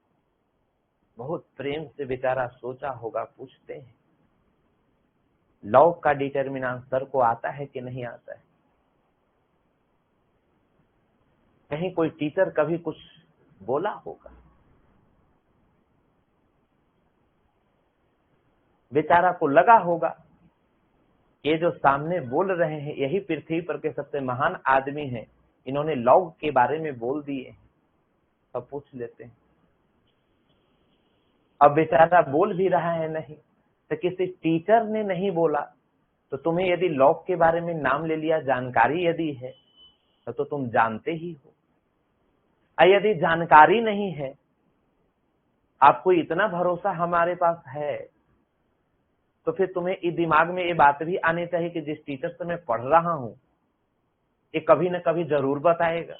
बहुत प्रेम से बेचारा सोचा होगा, पूछते हैं लव का डिटर्मिनेंट सर को आता है कि नहीं आता है। कहीं कोई टीचर कभी कुछ बोला होगा, बेचारा को लगा होगा ये जो सामने बोल रहे हैं यही पृथ्वी पर के सबसे महान आदमी हैं, इन्होंने लव के बारे में बोल दिए। अब पूछ लेते हैं, अब बेचारा बोल भी रहा है नहीं, तो किसी टीचर ने नहीं बोला, तो तुम्हें यदि लव के बारे में नाम ले लिया, जानकारी यदि है, तो तुम जानते ही हो। यदि जानकारी नहीं है, आपको इतना भरोसा हमारे पास है, तो फिर तुम्हें इस दिमाग में ये बात भी आनी चाहिए कि जिस टीचर से मैं पढ़ रहा हूं ये कभी न कभी जरूर बताएगा।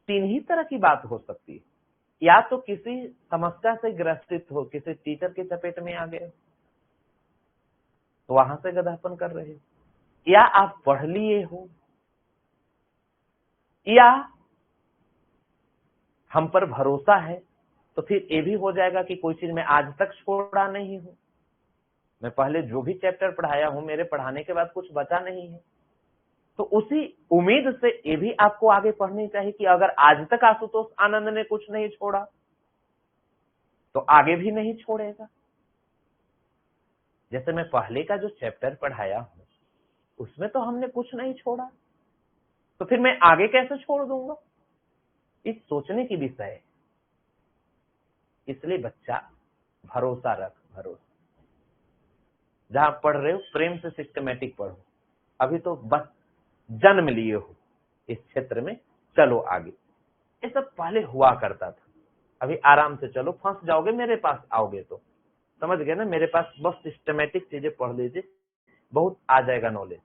तीन ही तरह की बात हो सकती है, या तो किसी समस्या से ग्रसित हो, किसी टीचर के चपेट में आ गए तो वहां से गधापन कर रहे हो, या आप पढ़ लिए हो, या हम पर भरोसा है, तो फिर ये भी हो जाएगा कि कोई चीज मैं आज तक छोड़ा नहीं हूं, मैं पहले जो भी चैप्टर पढ़ाया हूं मेरे पढ़ाने के बाद कुछ बचा नहीं है, तो उसी उम्मीद से ये भी आपको आगे पढ़नी चाहिए कि अगर आज तक आशुतोष आनंद ने कुछ नहीं छोड़ा तो आगे भी नहीं छोड़ेगा। जैसे मैं पहले का जो चैप्टर पढ़ाया हूं उसमें तो हमने कुछ नहीं छोड़ा, तो फिर मैं आगे कैसे छोड़ दूंगा, इस सोचने की विषय है। इसलिए बच्चा भरोसा रख, भरोसा जहां पढ़ रहे हो प्रेम से सिस्टमेटिक पढ़ो। अभी तो बस जन्म लिए हो इस क्षेत्र में, चलो आगे। ये सब पहले हुआ करता था, अभी आराम से चलो, फंस जाओगे मेरे पास आओगे तो, समझ गए ना, मेरे पास बस सिस्टमेटिक चीजें पढ़ लीजिए, बहुत आ जाएगा नॉलेज।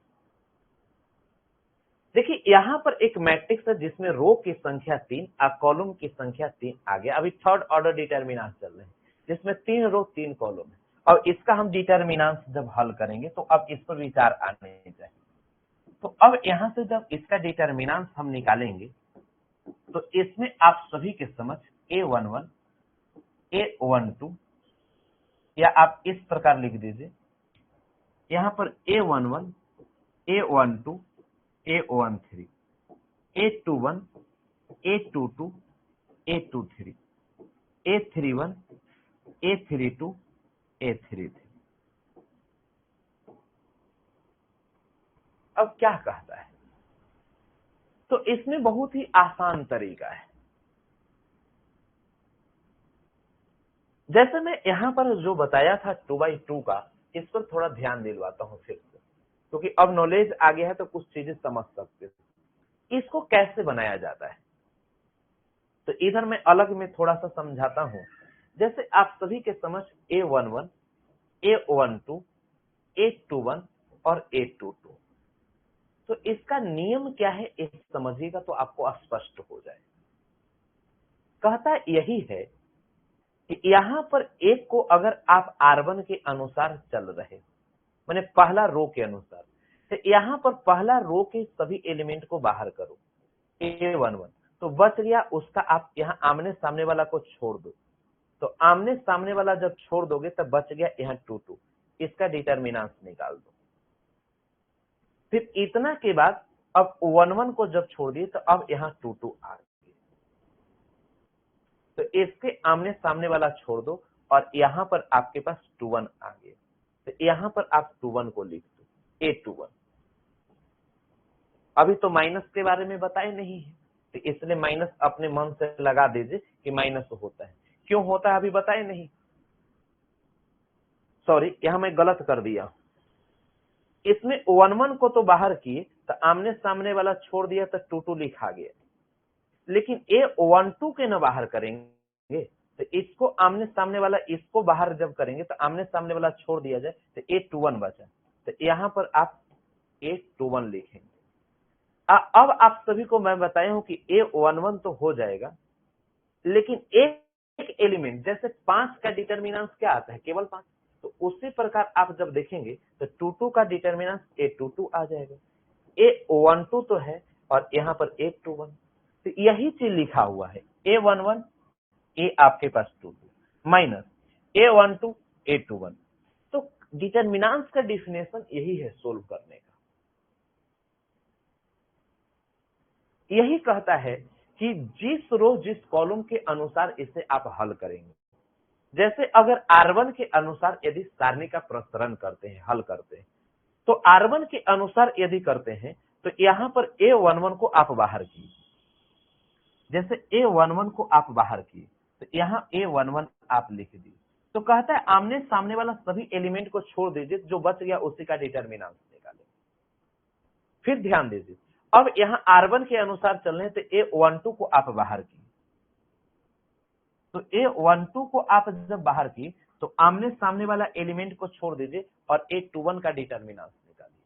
देखिए यहां पर एक मैट्रिक्स है जिसमें रो की संख्या 3 और कॉलम की संख्या 3 आ गया। अभी थर्ड ऑर्डर डिटर्मिनेंट चल रहे हैं जिसमें 3 रो 3 कॉलम है, और इसका हम डिटर्मिनेंट जब हल करेंगे तो अब इस पर विचार आने चाहिए। तो अब यहां से जब इसका डिटर्मिनेंट हम निकालेंगे तो इसमें आप सभी के समझ A11 A12, या आप इस प्रकार लिख दीजिए, यहां पर A11 A12 A13 A21 A22 A23 A31 A32 A33। अब क्या कहता है, तो इसमें बहुत ही आसान तरीका है। जैसे मैं यहां पर जो बताया था 2x2 का, इस पर थोड़ा ध्यान दिलवाता हूं फिर से, क्योंकि अब नॉलेज आ गया है तो कुछ चीजें समझ सकते हो। इसको कैसे बनाया जाता है, तो इधर मैं अलग में थोड़ा सा समझाता हूं। जैसे आप सभी के समझ A11 A12 A21 और A22, तो इसका नियम क्या है इस समझिएगा तो आपको स्पष्ट हो जाए। कहता यही है कि यहां पर एक को अगर आप R1 के अनुसार चल रहे, माने पहला रो के अनुसार, तो यहां पर पहला रो के सभी एलिमेंट को बाहर करो A11, तो बच गया उसका, आप यहां आमने सामने वाला को छोड़ दो, तो आमने सामने वाला जब छोड़ दोगे तब बच गया यहाँ 2 इसका डिटर्मिनेंट निकाल दो। फिर इतना के बाद अब 1 को जब छोड़ दिए तो अब यहाँ 2 आ गए, तो इसके आमने सामने वाला छोड़ दो और यहाँ पर आपके पास 2 आ गए, तो यहाँ पर आप 2 को लिख दो A21। अभी तो माइनस के बारे में बताए नहीं है, तो इसलिए माइनस अपने मन से लगा दीजिए कि माइनस होता है, क्यों होता है अभी बताए नहीं, सॉरी यहां मैं गलत कर दिया, इसमें 1 को तो बाहर किए तो आमने सामने वाला छोड़ दिया तो 2 लिखा गया, लेकिन A12 के न बाहर करेंगे तो इसको आमने सामने वाला इसको बाहर जब करेंगे तो आमने सामने वाला छोड़ दिया जाए तो A21 बचा। तो यहाँ पर आप A21 लिखेंगे। अब आप सभी को मैं बताया हूं कि A11 तो हो जाएगा, लेकिन एक एलिमेंट जैसे 5 का डिटर्मिनेंट क्या आता है, केवल 5। तो उसी प्रकार आप जब देखेंगे तो 22 का डिटर्मिनेंट A22 आ जाएगा। A12 तो है और यहाँ पर A21, तो यही चीज लिखा हुआ है। A11 ए आपके पास 22 माइनस A12 A21। तो डिटर्मिनेंट्स का डिफिनेशन यही है सोल्व करने का। यही कहता है कि जिस रो जिस कॉलम के अनुसार इसे आप हल करेंगे, जैसे अगर R1 के अनुसार यदि सारणी का प्रसरण करते हैं, हल करते हैं, तो R1 के अनुसार यदि करते हैं तो यहां पर A11 को आप बाहर कीजिए। जैसे A11 को आप बाहर किए तो यहाँ A11 आप लिख दिए। तो कहता है आमने सामने वाला सभी एलिमेंट को छोड़ दीजिए, जो बच गया उसी का डिटर्मिनेंट निकालें। फिर ध्यान दीजिए, अब यहाँ R1 के अनुसार चल रहे हैं तो A12 को आप बाहर किए। तो A12 को आप जब बाहर किए तो आमने सामने वाला एलिमेंट को छोड़ दीजिए और A21 का डिटर्मिनेंट निकालिए।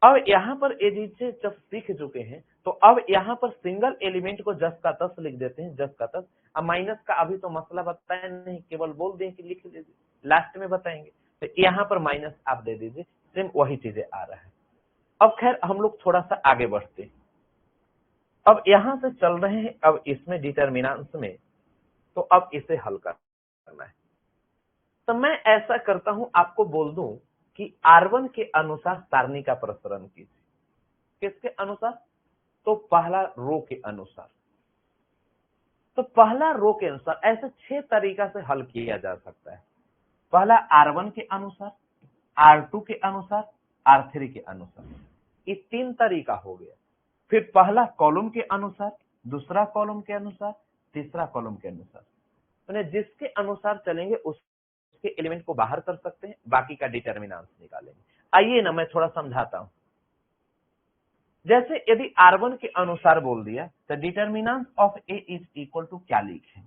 अब यहाँ पर ये चीजें जब सीख चुके हैं तो अब यहाँ पर सिंगल एलिमेंट को जस का तस लिख देते हैं, जस का तस। अब माइनस का अभी तो मसला बताया नहीं, केवल बोल दें कि लिख लीजिए, लास्ट में बताएंगे। तो यहाँ पर माइनस आप दे दीजिए, सेम वही चीजें आ रहा है। अब खैर हम लोग थोड़ा सा आगे बढ़ते हैं। अब यहाँ से चल रहे हैं अब इसमें डिटर्मिनेंट्स में, तो अब इसे हल करना है। तो मैं ऐसा करता हूं, आपको बोल दूं कि R1 के अनुसार सारणी का प्रसरण कीजिए। किसके अनुसार? तो पहला रो के अनुसार। तो पहला रो के अनुसार ऐसे 6 तरीका से हल किया जा सकता है। पहला R1 के अनुसार, R2 के अनुसार, R3 के अनुसार, ये 3 तरीका हो गया। फिर पहला कॉलम के अनुसार, दूसरा कॉलम के अनुसार, तीसरा कॉलम के अनुसार। तो जिसके अनुसार चलेंगे उसके एलिमेंट को बाहर कर सकते हैं, बाकी का डिटर्मिनेंट निकालेंगे। आइए ना मैं थोड़ा समझाता हूं। जैसे यदि R1 के अनुसार बोल दिया तो determinant of A is equal to क्या लिखें?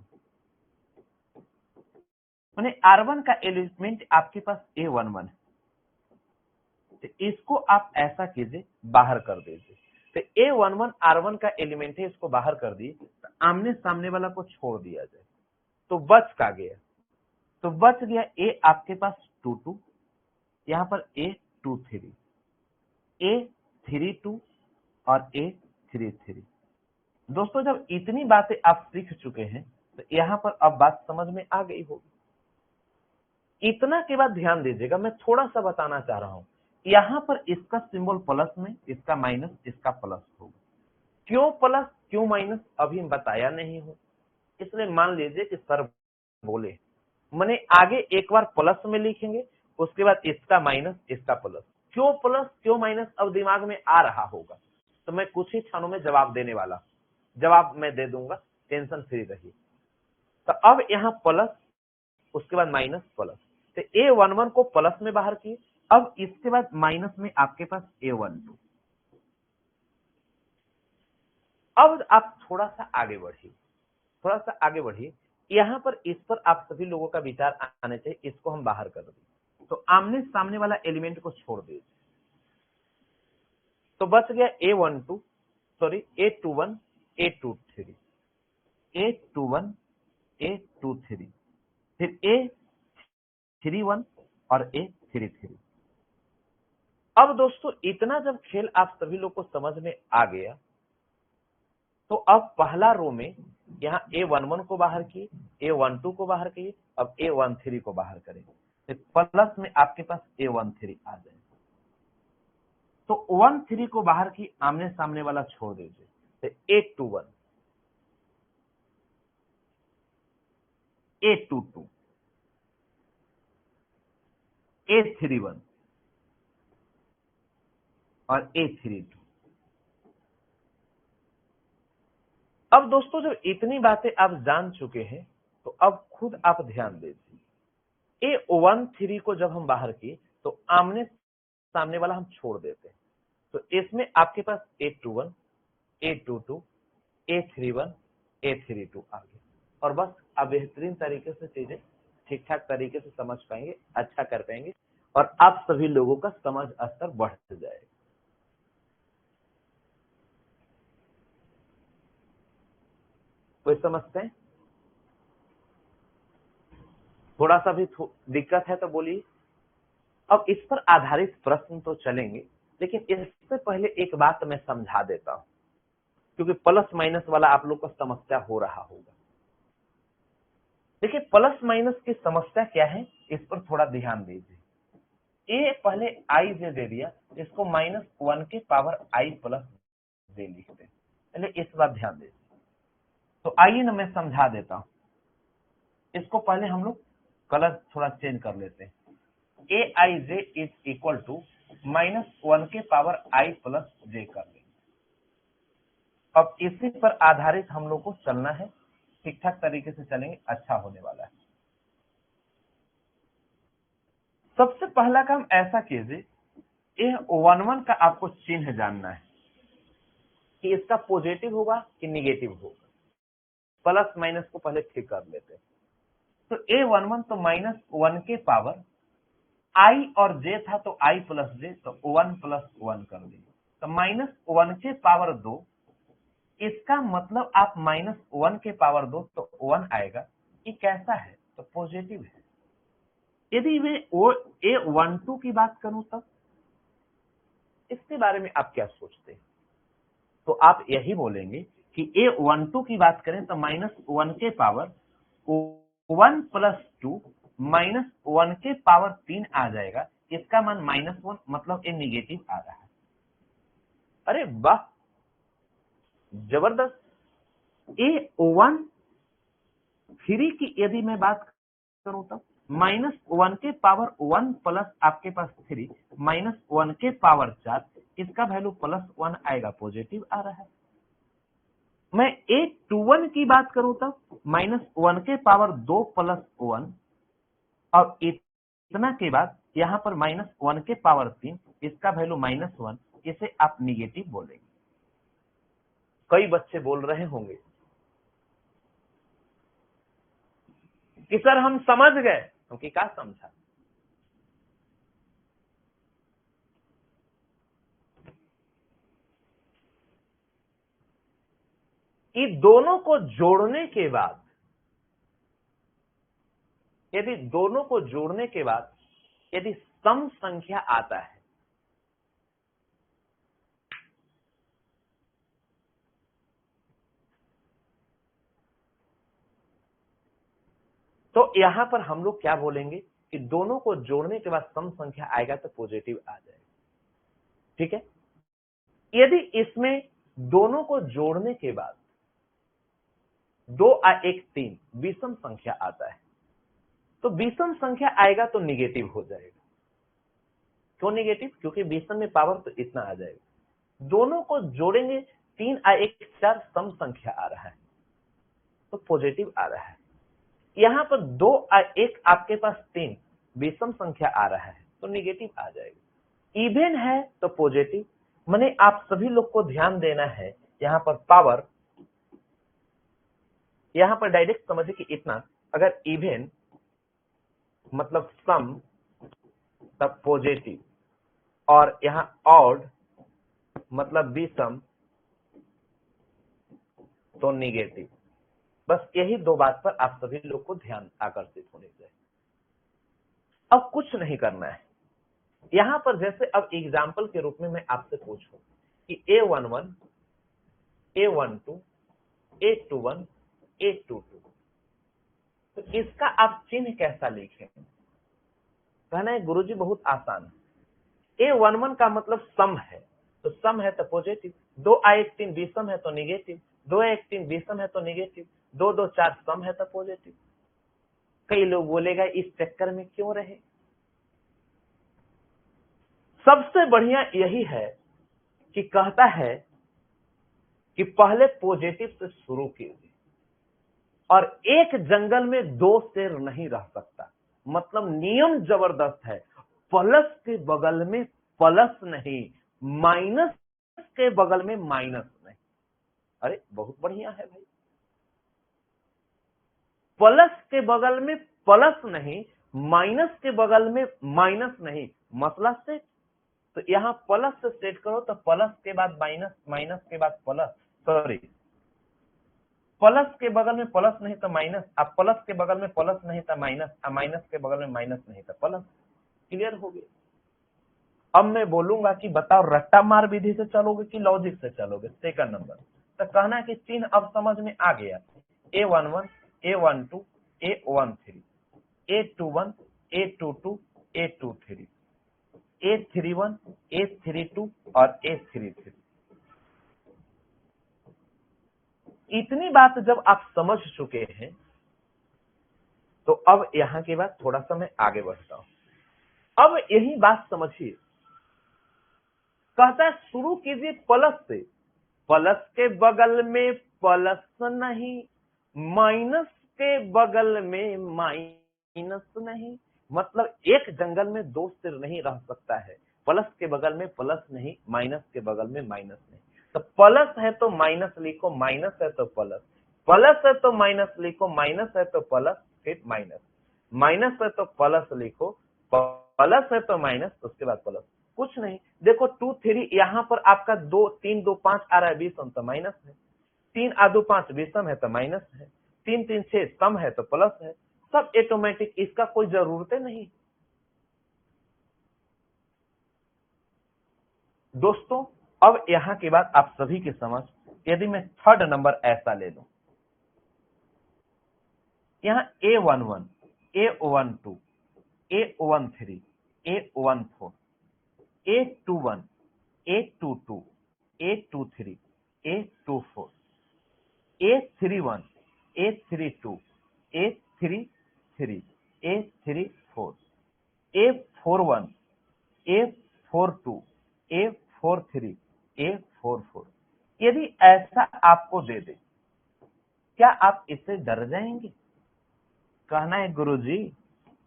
मैंने R1 का एलिमेंट आपके पास A11 है, तो इसको आप ऐसा कीजिए, बाहर कर दीजिए। तो A11 R1 का एलिमेंट है, इसको बाहर कर दिए तो आमने सामने वाला को छोड़ दिया जाए तो बच का गया। तो बच गया A आपके पास 22, यहां पर A23, A32 और A33। दोस्तों जब इतनी बातें आप सीख चुके हैं तो यहां पर अब बात समझ में आ गई होगी। इतना के बाद ध्यान दीजिएगा, मैं थोड़ा सा बताना चाह रहा हूं। यहां पर इसका सिंबल प्लस में, इसका माइनस, इसका प्लस होगा। क्यों प्लस क्यों माइनस अभी बताया नहीं हूं, इसलिए मान लीजिए कि सर बोले मैंने आगे एक बार प्लस में लिखेंगे, उसके बाद इसका माइनस, इसका प्लस। क्यों प्लस क्यों माइनस अब दिमाग में आ रहा होगा, तो मैं कुछ ही क्षणों में जवाब देने वाला, जवाब मैं दे दूंगा, टेंशन फ्री रहिए। तो अब यहाँ प्लस, उसके बाद माइनस, प्लस। तो A11 को प्लस में बाहर किए, अब इसके बाद माइनस में आपके पास A12। अब आप थोड़ा सा आगे बढ़िए, थोड़ा सा आगे बढ़िए। यहाँ पर इस पर आप सभी लोगों का विचार आने चाहिए, इसको हम बाहर कर दें। तो आमने सामने वाला एलिमेंट को छोड़ दीजिए, तो बच गया A12, sorry A21, A23, A21, A23, फिर A31 और A33। अब दोस्तों इतना जब खेल आप सभी लोग को समझ में आ गया, तो अब पहला रो में यहाँ A11 को बाहर किए, A12 को बाहर किए, अब A13 को बाहर करेंगे। तो प्लस में आपके पास A13 आ जाए, तो 13 को बाहर की, आमने सामने वाला छोड़ दीजिए। तो A21, A22, A31 और A32। अब दोस्तों जब इतनी बातें आप जान चुके हैं तो अब खुद आप ध्यान दीजिए। A13 को जब हम बाहर किए तो आमने सामने वाला हम छोड़ देते हैं, तो इसमें आपके पास A21, A22, A31 A32 आ गया। और बस आप बेहतरीन तरीके से चीजें ठीक ठाक तरीके से समझ पाएंगे, अच्छा कर पाएंगे और आप सभी लोगों का समझ स्तर बढ़ जाएगा। कोई समझते हैं? थोड़ा सा भी दिक्कत है तो बोलिए। अब इस पर आधारित प्रश्न तो चलेंगे, लेकिन इससे पहले एक बात मैं समझा देता हूं, क्योंकि प्लस माइनस वाला आप लोग को समस्या हो रहा होगा। देखिए प्लस माइनस की समस्या क्या है, इस पर थोड़ा ध्यान दीजिए। ए पहले आई जे दे दिया, इसको -1 के पावर आई प्लस जे लिखते हैं। पहले इस बात ध्यान दीजिए। तो आइए ना मैं समझा देता हूं। इसको पहले हम लोग कलर थोड़ा चेंज कर लेते हैं। ए आई जे इज इक्वल टू -1 के पावर आई प्लस जे कर लेंगे। अब इसी पर आधारित हम लोग को चलना है, ठीक ठाक तरीके से चलेंगे, अच्छा होने वाला है। सबसे पहला काम ऐसा कीजिए, यह 1 का आपको चिन्ह जानना है कि इसका पॉजिटिव होगा कि निगेटिव होगा। प्लस माइनस को पहले ठीक कर लेते हैं। तो A11 तो -1 के पावर आई और जे था तो आई प्लस जे, तो 1 प्लस 1 कर दिए, तो -1 के पावर 2। इसका मतलब आप -1 के पावर 2 तो 1 आएगा। ये कैसा है? तो पॉजिटिव है। यदि मैं A12 की बात करूं तब इसके बारे में आप क्या सोचते हैं? तो आप यही बोलेंगे कि A12 की बात करें तो -1 के पावर 1 प्लस 2 -1 के पावर 3 आ जाएगा। इसका मान -1, मतलब ये निगेटिव आ रहा है। अरे वाह, जबरदस्त। A13 की यदि मैं बात करूं तब -1 के पावर 1 प्लस आपके पास 3 -1 के पावर 4, इसका वैल्यू +1 आएगा, पॉजिटिव आ रहा है। मैं A21 की बात करूं तब -1 के पावर 2 प्लस 1, और इतना के बाद यहां पर -1 के पावर 3, इसका वैल्यू -1, इसे आप निगेटिव बोलेंगे। कई बच्चे बोल रहे होंगे कि सर हम समझ गए, क्योंकि क्या समझा? ये दोनों को जोड़ने के बाद, यदि दोनों को जोड़ने के बाद यदि सम संख्या आता है, तो यहां पर हम लोग क्या बोलेंगे कि दोनों को जोड़ने के बाद सम संख्या आएगा तो पॉजिटिव आ जाएगा। ठीक है। यदि इसमें दोनों को जोड़ने के बाद 2 और 1 3 विषम संख्या आता है, तो विषम संख्या आएगा तो निगेटिव हो जाएगा। क्यों निगेटिव? क्योंकि विषम में पावर तो इतना आ जाएगा। दोनों को जोड़ेंगे, 3 और 1 4 सम संख्या आ रहा है तो पॉजिटिव आ रहा है। यहां पर 2 और 1 आपके पास 3 विषम संख्या आ रहा है तो निगेटिव आ जाएगा। इवन है तो पॉजिटिव। माने आप सभी लोग को ध्यान देना है, यहां पर पावर, यहां पर डायरेक्ट समझिए कि इतना, अगर इवन मतलब सम तब पॉजिटिव, और यहां ऑड मतलब विषम तो निगेटिव। बस यही दो बात पर आप सभी लोग को ध्यान आकर्षित होने चाहिए। अब कुछ नहीं करना है। यहां पर जैसे अब एग्जाम्पल के रूप में मैं आपसे पूछूं कि A11, A12, A21, A22, तो इसका आप चिन्ह कैसा लिखें? कहना है गुरुजी बहुत आसान है। A11 का मतलब सम है, तो सम है तो पॉजिटिव। 2 1 3 विषम है तो निगेटिव, 2 1 3 विषम है तो निगेटिव, 2 2 4 सम है तो पॉजिटिव। कई लोग बोलेगा इस चक्कर में क्यों रहे। सबसे बढ़िया यही है कि कहता है कि पहले पॉजिटिव से शुरू कीजिए, और एक जंगल में 2 शेर नहीं रह सकता। मतलब नियम जबरदस्त है, प्लस के बगल में प्लस नहीं, माइनस के बगल में माइनस नहीं। अरे बहुत बढ़िया है भाई। प्लस के बगल में प्लस नहीं, माइनस के बगल में माइनस नहीं, मसला सेट। तो यहां प्लस से सेट करो तो प्लस के बाद माइनस, माइनस के बाद प्लस, सॉरी प्लस के बगल में प्लस नहीं तो माइनस, अब प्लस के बगल में प्लस नहीं तो माइनस, अब माइनस के बगल में माइनस नहीं तो प्लस। क्लियर हो गया। अब मैं बोलूंगा कि बताओ रट्टा मार विधि से चलोगे कि लॉजिक से चलोगे। सेकंड नंबर तो कहना है कि चिन्ह अब समझ में आ गया। A11, A12, A13, A21, A22, A23, A31, A32 और A33। इतनी बात जब आप समझ चुके हैं तो अब यहां के बाद थोड़ा सा मैं आगे बढ़ता हूं। अब यही बात समझिए, कहता है शुरू कीजिए प्लस से, प्लस के बगल में प्लस नहीं, माइनस के बगल में माइनस नहीं, मतलब एक जंगल में दो सिर नहीं रह सकता है। प्लस के बगल में प्लस नहीं, माइनस के बगल में माइनस नहीं। तो प्लस है तो माइनस लिखो, माइनस है तो प्लस, प्लस है तो माइनस लिखो, माइनस है तो प्लस, फिर माइनस, माइनस है तो प्लस लिखो, प्लस है तो माइनस, उसके बाद प्लस। कुछ नहीं, देखो 2 3 यहाँ पर आपका 2 3 2 5 आ रहा है, विषम तो माइनस है, 3 आ 2 5 विषम है तो माइनस है, 3 3 6 सम है तो प्लस है, सब ऑटोमेटिक, इसका कोई जरूरत नहीं। दोस्तों अब यहाँ की बात आप सभी की समझ, यदि मैं थर्ड नंबर ऐसा ले लूं, यहाँ A11, A12, A13, A14, A21, A22, A23, A24, A31, A32, A33, A34, A41, A42, A43, A44। यदि ऐसा आपको दे दे, क्या आप इससे डर जाएंगे? कहना है गुरुजी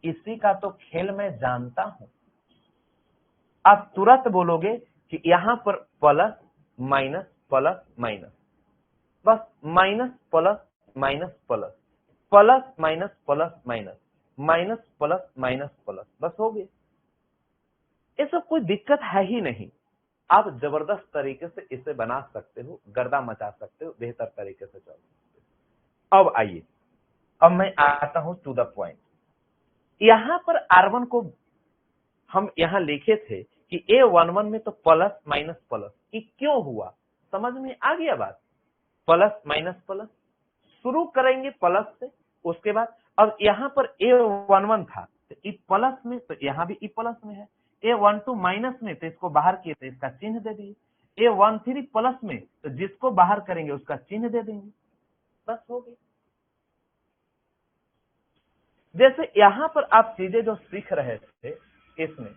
इसी का तो खेल मैं जानता हूं। आप तुरंत बोलोगे कि यहां पर प्लस माइनस प्लस माइनस, बस minus plus minus plus, plus minus plus minus, minus plus minus plus, बस हो गया। ये सब कोई दिक्कत है ही नहीं। आप जबरदस्त तरीके से इसे बना सकते हो, गर्दा मचा सकते हो, बेहतर तरीके से चल सकते हो। अब आइए, अब मैं आता हूं टू द पॉइंट। यहां पर R1 को हम यहां लिखे थे कि A11 में तो प्लस माइनस प्लस, ये क्यों हुआ? समझ में आ गया बात? प्लस माइनस प्लस, शुरू करेंगे प्लस से, उसके बाद अब यहां पर A11 था तो ई प्लस में, तो यहां भी ई प्लस में है। A12 माइनस में तो इसको बाहर किए तो इसका चिन्ह दे दिए। A13 प्लस में तो जिसको बाहर करेंगे उसका चिन्ह दे देंगे, बस हो गई। जैसे यहां पर आप चीजें जो सीख रहे थे, इसमें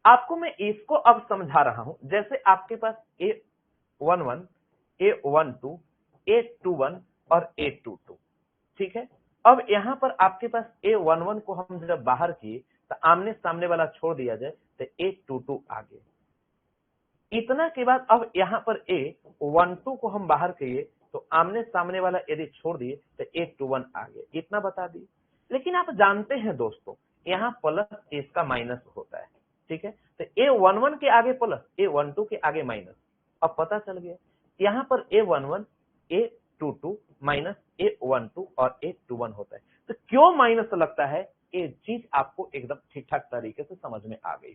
आपको मैं इसको अब समझा रहा हूं। जैसे आपके पास A11, A12, A21 और A22, ठीक है। अब यहां पर आपके पास A11 को हम जब बाहर किए तो आमने सामने वाला छोड़ दिया जाए तो A22 आ गया। इतना के बाद अब यहां पर A12 को हम बाहर किए तो आमने सामने वाला यदि छोड़ दिए तो A21 आ गया। इतना बता दिए। लेकिन आप जानते हैं दोस्तों, यहाँ प्लस इसका माइनस होता है, ठीक है। तो A11 के आगे प्लस, A12 के आगे माइनस, अब पता चल गया। यहाँ पर A11, A22 माइनस A12 और A21 होता है। तो क्यों माइनस लगता है, ये चीज आपको एकदम ठीक ठाक तरीके से समझ में आ गई।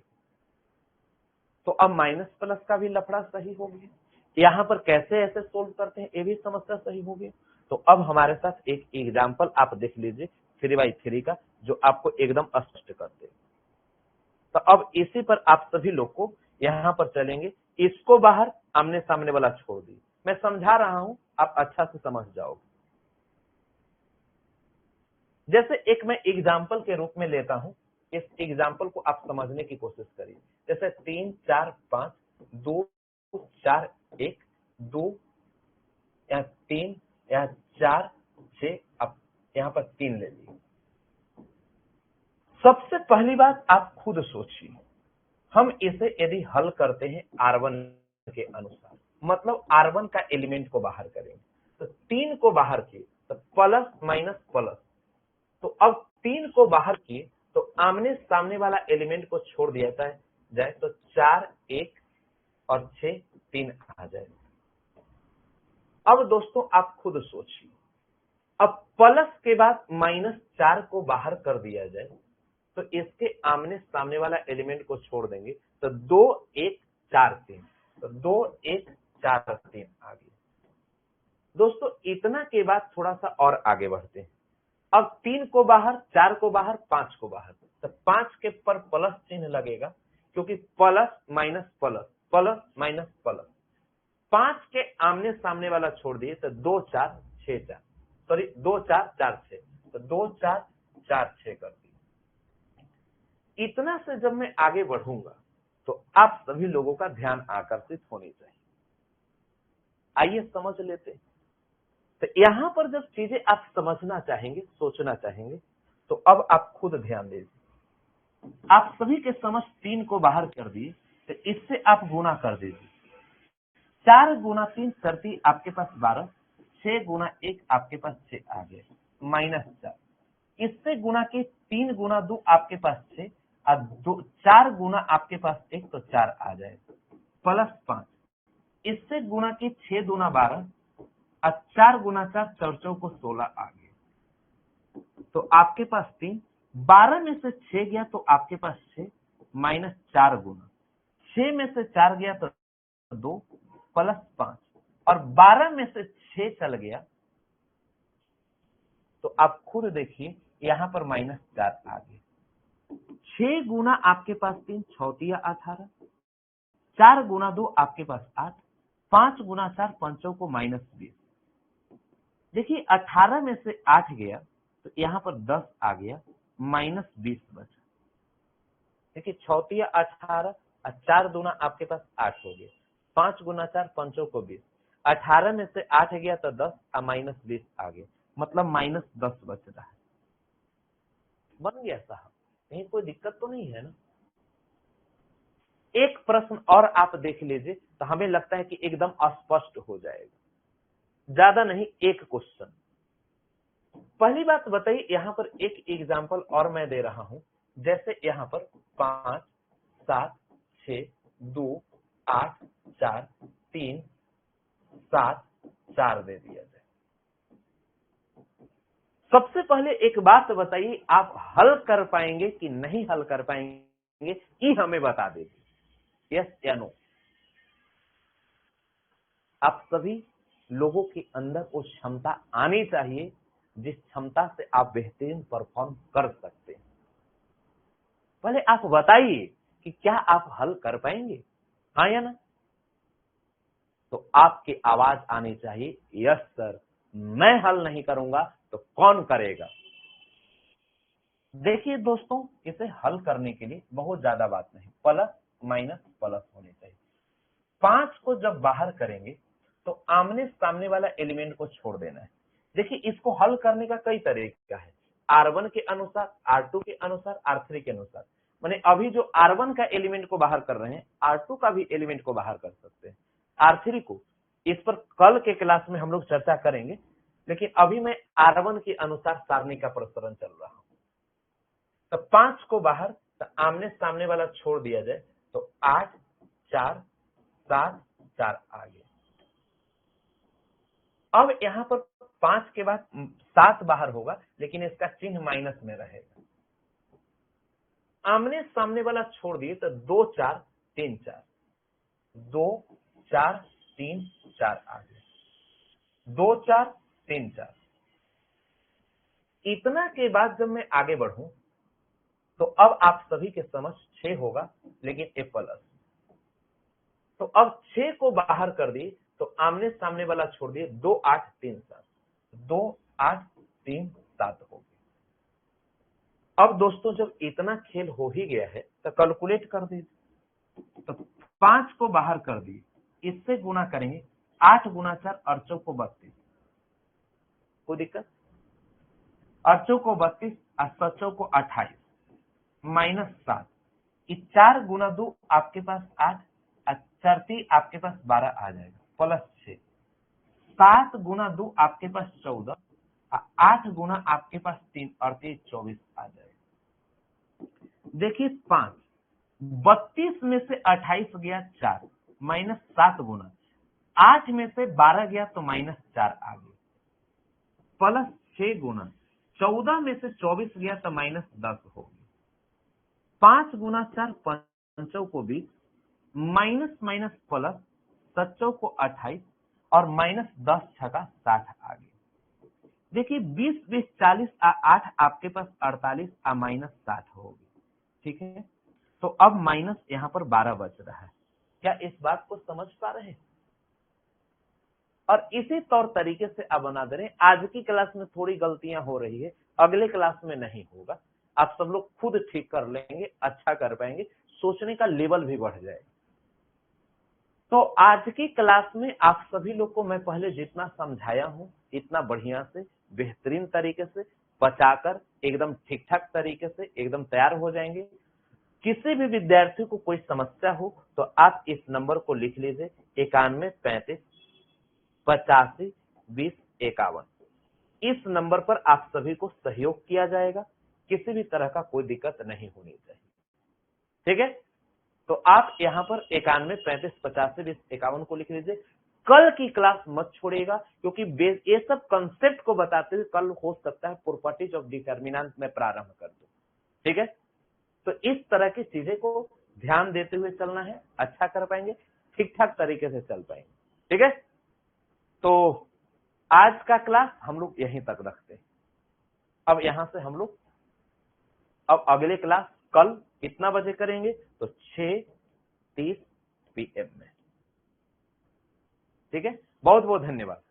तो अब माइनस प्लस का भी लफड़ा सही हो गया। यहाँ पर कैसे ऐसे सोल्व करते हैं ये भी समस्या सही हो गई। तो अब हमारे साथ एक एग्जाम्पल आप देख लीजिए 3/3 का, जो आपको एकदम स्पष्ट कर दे। तो अब इसी पर आप सभी लोग को यहाँ पर चलेंगे, इसको बाहर, आमने सामने वाला छोड़ दी। मैं समझा रहा हूं, आप अच्छा से समझ जाओगे। जैसे एक मैं एग्जाम्पल के रूप में लेता हूं, इस एग्जाम्पल को आप समझने की कोशिश करिए। जैसे 3 4 5 2 4 1 2 या 3 या 4 6, अब यहाँ पर 3 ले लीजिए। सबसे पहली बात आप खुद सोचिए, हम इसे यदि हल करते हैं R1 के अनुसार, मतलब R1 का एलिमेंट को बाहर करेंगे तो 3 को बाहर किए तो प्लस माइनस प्लस, तो अब 3 को बाहर किए तो आमने सामने वाला एलिमेंट को छोड़ दिया जाए तो 4 1 और 6 3 आ जाए। अब दोस्तों आप खुद सोचिए, अब प्लस के बाद -4 को बाहर कर दिया जाए तो इसके आमने सामने वाला एलिमेंट को छोड़ देंगे तो 2 1 4 3, तो 2 1 4 3 आ गया। दोस्तों इतना के बाद थोड़ा सा और आगे बढ़ते हैं। अब 3 को बाहर, 4 को बाहर, 5 को बाहर, तो 5 के पर प्लस चिन्ह लगेगा क्योंकि plus minus plus, plus minus plus. 5 के आमने सामने वाला छोड़ दिए तो 2 4 6 4, सॉरी 2 4 4 6, तो 2 4 4 6 कर दिए। इतना से जब मैं आगे बढ़ूंगा तो आप सभी लोगों का ध्यान आकर्षित होनी चाहिए। आइए समझ लेते हैं। तो यहां पर जब चीजें आप समझना चाहेंगे, सोचना चाहेंगे, तो अब आप खुद ध्यान दीजिए। आप सभी के समझ 3 को बाहर कर दिए तो इससे आप गुना कर दीजिए। 4 गुना 3 30 आपके पास 12, 6 गुना 1 आपके पास 6 आ गए, -4। इससे गुना की 3 गुना 2 आपके पास 6 और 4 गुना आपके पास 1 तो 4 आ जाए, +5। इससे गुना की 6 दूना 12 और 4 गुना 4 चौचौ को 16 आ गए, तो आपके पास 3, 12 में से 6 गया तो आपके पास 6 -4 गुना 6 में से 4 गया तो 2 +5 और 12 में से 6 चल गया तो आप खुद देखिए यहां पर -4 आ गया। 6 गुना आपके पास 3 छौतिया 18, 4 गुना 2 आपके पास 8, 5 गुना 4 पंचों को -20। देखिए 18 में से 8 गया तो यहां पर 10 आ गया, -20 बचा। देखिए छौतिया 18 और 4 दूना आपके पास 8 हो गया, 5 गुना 4 पंचों को 20, 18 में से 8 गया तो 10 और -20 आ गया, मतलब -10 बच रहा है। बन गया साहब, कहीं कोई दिक्कत तो नहीं है ना? एक प्रश्न और आप देख लीजिए तो हमें लगता है कि एकदम स्पष्ट हो जाएगा। ज्यादा नहीं, एक क्वेश्चन। पहली बात बताइए, यहां पर एक एग्जांपल और मैं दे रहा हूं, जैसे यहां पर 5 7 6 2 8 4 3 7 4 दे दिया जाए। सबसे पहले एक बात बताइए, आप हल कर पाएंगे कि नहीं हल कर पाएंगे, ये हमें बता दीजिए, यस या नो। आप सभी लोगों के अंदर वो क्षमता आनी चाहिए जिस क्षमता से आप बेहतरीन परफॉर्म कर सकते हैं। पहले आप बताइए कि क्या आप हल कर पाएंगे, हाँ या ना? तो आपकी आवाज आनी चाहिए, यस सर, मैं हल नहीं करूंगा तो कौन करेगा। देखिए दोस्तों, इसे हल करने के लिए बहुत ज्यादा बात नहीं, प्लस माइनस प्लस होनी चाहिए। 5 को जब बाहर करेंगे तो आमने सामने वाला एलिमेंट को छोड़ देना है। देखिए इसको हल करने का कई तरीका है, R1 के अनुसार, R2 के अनुसार, R3 के अनुसार। माने अभी जो R1 का एलिमेंट को बाहर कर रहे हैं, R2 का भी एलिमेंट को बाहर कर सकते हैं, R3 को। इस पर कल के क्लास में हम लोग चर्चा करेंगे, लेकिन अभी मैं R1 के अनुसार सारणी का प्रसरण चल रहा हूं। तो 5 को बाहर तो आमने सामने वाला छोड़ दिया जाए तो 8 4 7 4 आ गया। अब यहां पर 5 के बाद 7 बाहर होगा, लेकिन इसका चिन्ह माइनस में रहेगा। आमने सामने वाला छोड़ दिए तो 2 4 3 4, 2 4 3 4 आ गया, 2 4 3 4। इतना के बाद जब मैं आगे बढ़ूं तो अब आप सभी के समझ 6 होगा, लेकिन ए प्लस। तो अब 6 को बाहर कर दिए तो आमने सामने वाला छोड़ दिए, 2 8 3 7, 2 8 3 7 हो गया। अब दोस्तों जब इतना खेल हो ही गया है तो कैलकुलेट कर दीजिए। तो 5 को बाहर कर दिए, इससे गुना करेंगे, 8 गुना 4 अड़चौ को 32, कोई दिक्कत? अड़चौ को 32 और सचौ को 28, -7। 4 गुना 2 आपके पास 8 और 4 आपके पास 12 आ जाएगा, +6। 7 गुना 2 आपके पास 14, 8 गुना आपके पास 3 और 3 24 आ जाएगा। देखिए 5, 32 में से 28 गया 4 माइनस 7 गुना 8 में से 12 गया तो माइनस 4 आ गया, प्लस 6 गुना 14 में से 24 गया तो माइनस 10 हो गया, 5 गुना 4 पंचों को 20, माइनस माइनस प्लस सच्चों को 28 और माइनस 10 छका 60 आ गया। देखिए 20 20 40 8 आपके पास 48 माइनस 60 होगी, ठीक है। तो अब माइनस यहाँ पर 12 बच रहा है। क्या इस बात को समझ पा रहे हैं? और इसी तौर तरीके से आप बना दे रहे हैं। आज की क्लास में थोड़ी गलतियां हो रही है, अगले क्लास में नहीं होगा। आप सब लोग खुद ठीक कर लेंगे, अच्छा कर पाएंगे, सोचने का लेवल भी बढ़ जाएगा। तो आज की क्लास में आप सभी लोग को मैं पहले जितना समझाया हूं, इतना बढ़िया से बेहतरीन तरीके से बचाकर एकदम ठीक ठाक तरीके से एकदम तैयार हो जाएंगे। किसी भी विद्यार्थी को कोई समस्या हो तो आप इस नंबर को लिख लीजिए 91 35 85 20 51। इस नंबर पर आप सभी को सहयोग किया जाएगा, किसी भी तरह का कोई दिक्कत नहीं होनी चाहिए, ठीक है। तो आप यहाँ पर 91 35 85 20 51 को लिख लीजिए। कल की क्लास मत छोड़िएगा, क्योंकि ये सब कंसेप्ट को बताते हुए कल हो सकता है प्रॉपर्टीज ऑफ डिटरमिनेंट में प्रारंभ कर दूं, ठीक है। तो इस तरह की चीजें को ध्यान देते हुए चलना है, अच्छा कर पाएंगे, ठीक ठाक तरीके से चल पाएंगे, ठीक है। तो आज का क्लास हम लोग यहीं तक रखते हैं। अब यहां से हम लोग अब अगले क्लास कल कितना बजे करेंगे? तो 6:30 PM में, ठीक है। बहुत बहुत धन्यवाद।